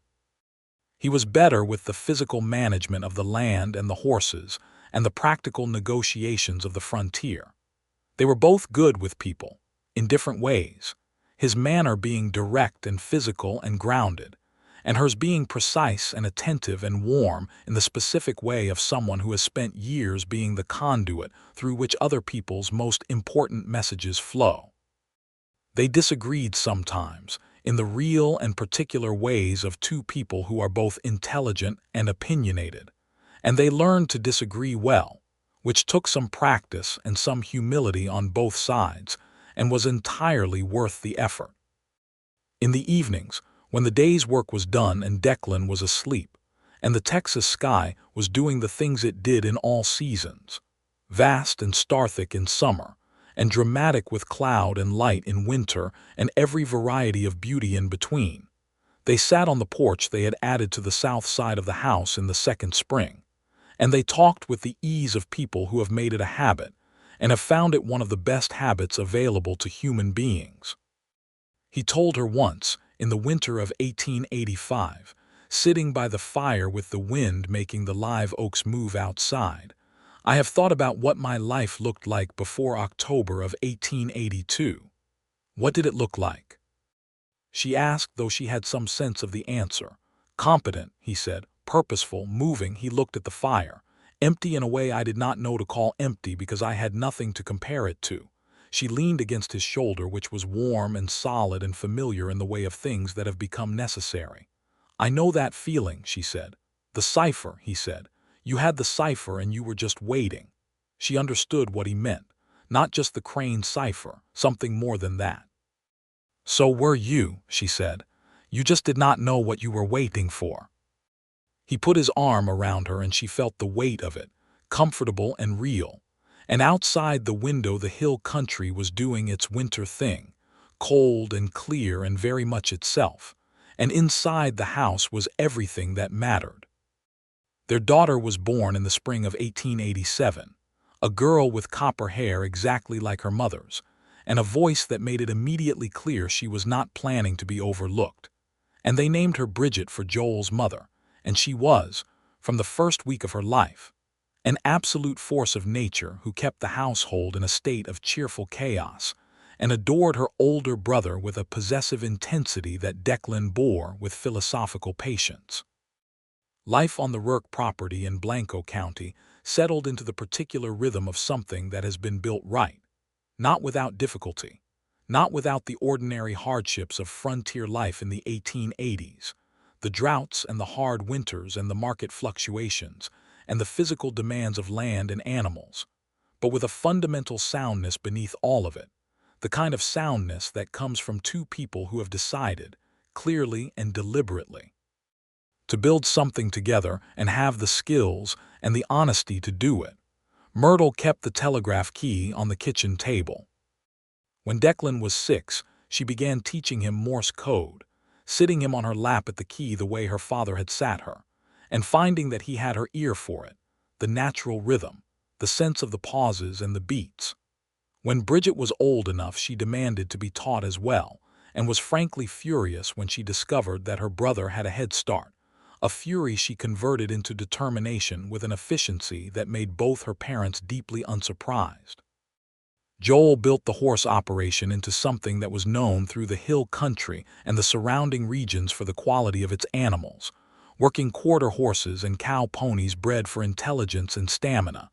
He was better with the physical management of the land and the horses, and the practical negotiations of the frontier. They were both good with people, in different ways, his manner being direct and physical and grounded, and hers being precise and attentive and warm in the specific way of someone who has spent years being the conduit through which other people's most important messages flow. They disagreed sometimes, in the real and particular ways of two people who are both intelligent and opinionated, and they learned to disagree well, which took some practice and some humility on both sides, and was entirely worth the effort. In the evenings, when the day's work was done and Declan was asleep, and the Texas sky was doing the things it did in all seasons, vast and star-thick in summer, and dramatic with cloud and light in winter and every variety of beauty in between, they sat on the porch they had added to the south side of the house in the second spring, and they talked with the ease of people who have made it a habit and have found it one of the best habits available to human beings. He told her once, in the winter of 1885, sitting by the fire with the wind making the live oaks move outside, "I have thought about what my life looked like before October of 1882. What did it look like?" She asked, though she had some sense of the answer. "Competent," he said, "purposeful, moving." He looked at the fire, empty in a way I did not know to call empty because I had nothing to compare it to. She leaned against his shoulder, which was warm and solid and familiar in the way of things that have become necessary. "I know that feeling," she said. "The cipher," he said. "You had the cipher and you were just waiting." She understood what he meant. Not just the Crane cipher, something more than that. "So were you," she said. "You just did not know what you were waiting for." He put his arm around her and she felt the weight of it, comfortable and real. And outside the window the hill country was doing its winter thing, cold and clear and very much itself, and inside the house was everything that mattered. Their daughter was born in the spring of 1887, a girl with copper hair exactly like her mother's, and a voice that made it immediately clear she was not planning to be overlooked. And they named her Bridget for Joel's mother, and she was, from the first week of her life, an absolute force of nature who kept the household in a state of cheerful chaos, and adored her older brother with a possessive intensity that Declan bore with philosophical patience. Life on the Rourke property in Blanco County settled into the particular rhythm of something that has been built right, not without difficulty, not without the ordinary hardships of frontier life in the 1880s, the droughts and the hard winters and the market fluctuations, and the physical demands of land and animals, but with a fundamental soundness beneath all of it, the kind of soundness that comes from two people who have decided, clearly and deliberately, to build something together and have the skills and the honesty to do it. Myrtle kept the telegraph key on the kitchen table. When Declan was 6, she began teaching him Morse code, sitting him on her lap at the key the way her father had sat her, and finding that he had her ear for it, the natural rhythm, the sense of the pauses and the beats. When Bridget was old enough, she demanded to be taught as well, and was frankly furious when she discovered that her brother had a head start, a fury she converted into determination with an efficiency that made both her parents deeply unsurprised. Joel built the horse operation into something that was known through the hill country and the surrounding regions for the quality of its animals, working quarter horses and cow ponies bred for intelligence and stamina,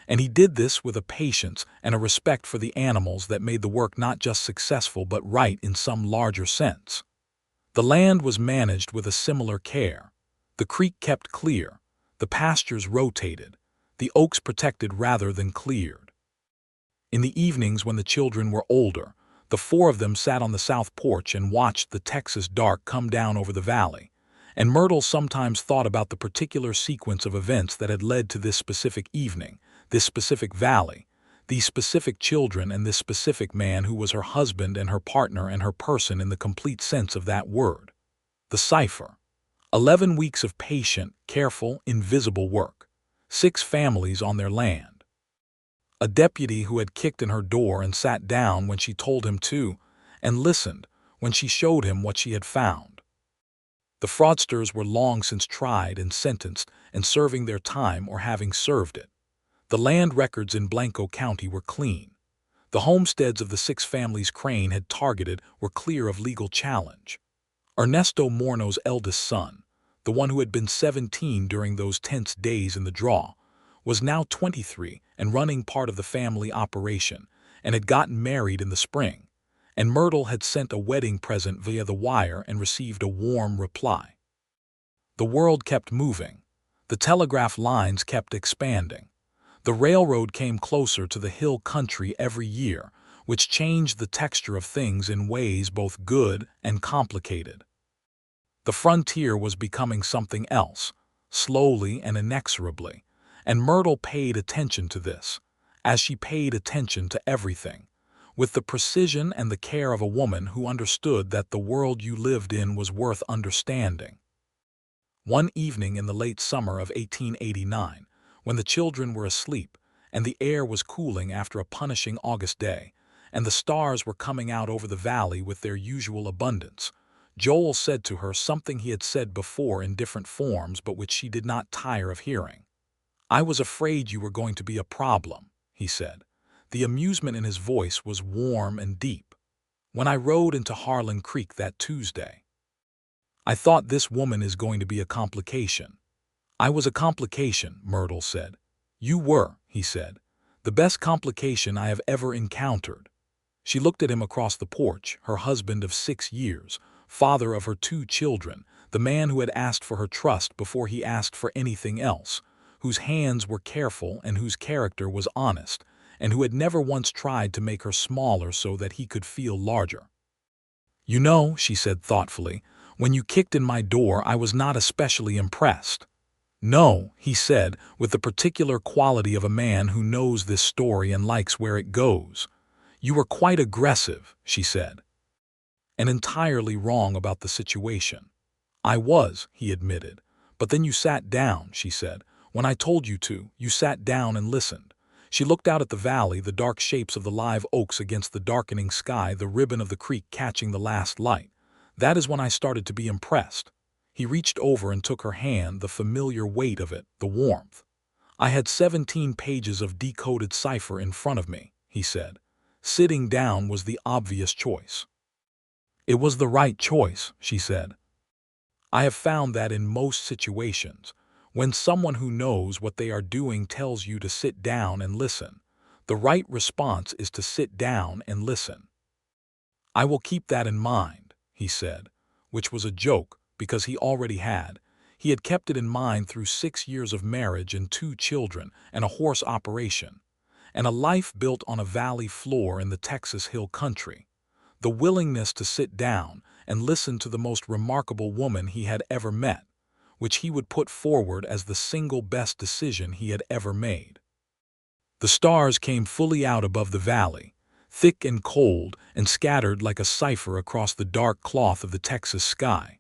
and he did this with a patience and a respect for the animals that made the work not just successful but right in some larger sense. The land was managed with a similar care, the creek kept clear, the pastures rotated, the oaks protected rather than cleared. In the evenings when the children were older, the 4 of them sat on the south porch and watched the Texas dark come down over the valley, and Myrtle sometimes thought about the particular sequence of events that had led to this specific evening, this specific valley, these specific children and this specific man who was her husband and her partner and her person in the complete sense of that word. The cipher. 11 weeks of patient, careful, invisible work. 6 families on their land. A deputy who had kicked in her door and sat down when she told him to, and listened when she showed him what she had found. The fraudsters were long since tried and sentenced and serving their time or having served it. The land records in Blanco County were clean. The homesteads of the 6 families Crane had targeted were clear of legal challenge. Ernesto Morno's eldest son, the one who had been 17 during those tense days in the draw, was now 23 and running part of the family operation, and had gotten married in the spring, and Myrtle had sent a wedding present via the wire and received a warm reply. The world kept moving. The telegraph lines kept expanding. The railroad came closer to the hill country every year, which changed the texture of things in ways both good and complicated. The frontier was becoming something else, slowly and inexorably, and Myrtle paid attention to this, as she paid attention to everything, with the precision and the care of a woman who understood that the world you lived in was worth understanding. One evening in the late summer of 1889, when the children were asleep and the air was cooling after a punishing August day, and the stars were coming out over the valley with their usual abundance, Joel said to her something he had said before in different forms but which she did not tire of hearing. "I was afraid you were going to be a problem," he said. The amusement in his voice was warm and deep. "When I rode into Harlan Creek that Tuesday, I thought this woman is going to be a complication." "I was a complication," Myrtle said. "You were," he said. "The best complication I have ever encountered." She looked at him across the porch, her husband of 6 years, father of her 2 children, the man who had asked for her trust before he asked for anything else, whose hands were careful and whose character was honest, and who had never once tried to make her smaller so that he could feel larger. "You know," she said thoughtfully, "when you kicked in my door I was not especially impressed." "No," he said, with the particular quality of a man who knows this story and likes where it goes. "You were quite aggressive," she said. "And entirely wrong about the situation." "I was," he admitted. "But then you sat down," she said. "When I told you to, you sat down and listened." She looked out at the valley, the dark shapes of the live oaks against the darkening sky, the ribbon of the creek catching the last light. "That is when I started to be impressed." He reached over and took her hand, the familiar weight of it, the warmth. "I had 17 pages of decoded cipher in front of me," he said. "Sitting down was the obvious choice." "It was the right choice," she said. "I have found that in most situations, when someone who knows what they are doing tells you to sit down and listen, the right response is to sit down and listen." "I will keep that in mind," he said, which was a joke because he already had. He had kept it in mind through 6 years of marriage and 2 children and a horse operation, and a life built on a valley floor in the Texas hill country. The willingness to sit down and listen to the most remarkable woman he had ever met, which he would put forward as the single best decision he had ever made. The stars came fully out above the valley, thick and cold and scattered like a cipher across the dark cloth of the Texas sky,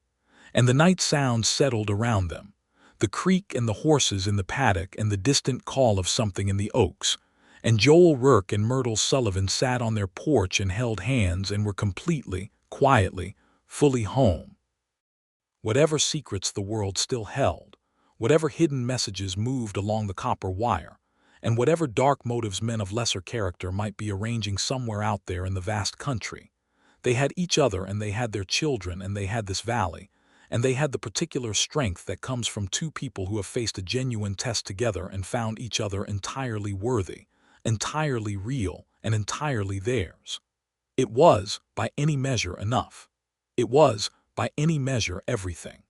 and the night sounds settled around them, the creek and the horses in the paddock and the distant call of something in the oaks, and Joel Rourke and Myrtle Sullivan sat on their porch and held hands and were completely, quietly, fully home. Whatever secrets the world still held, whatever hidden messages moved along the copper wire, and whatever dark motives men of lesser character might be arranging somewhere out there in the vast country, they had each other and they had their children and they had this valley, and they had the particular strength that comes from 2 people who have faced a genuine test together and found each other entirely worthy, entirely real, and entirely theirs. It was, by any measure, enough. It was, by any measure, everything.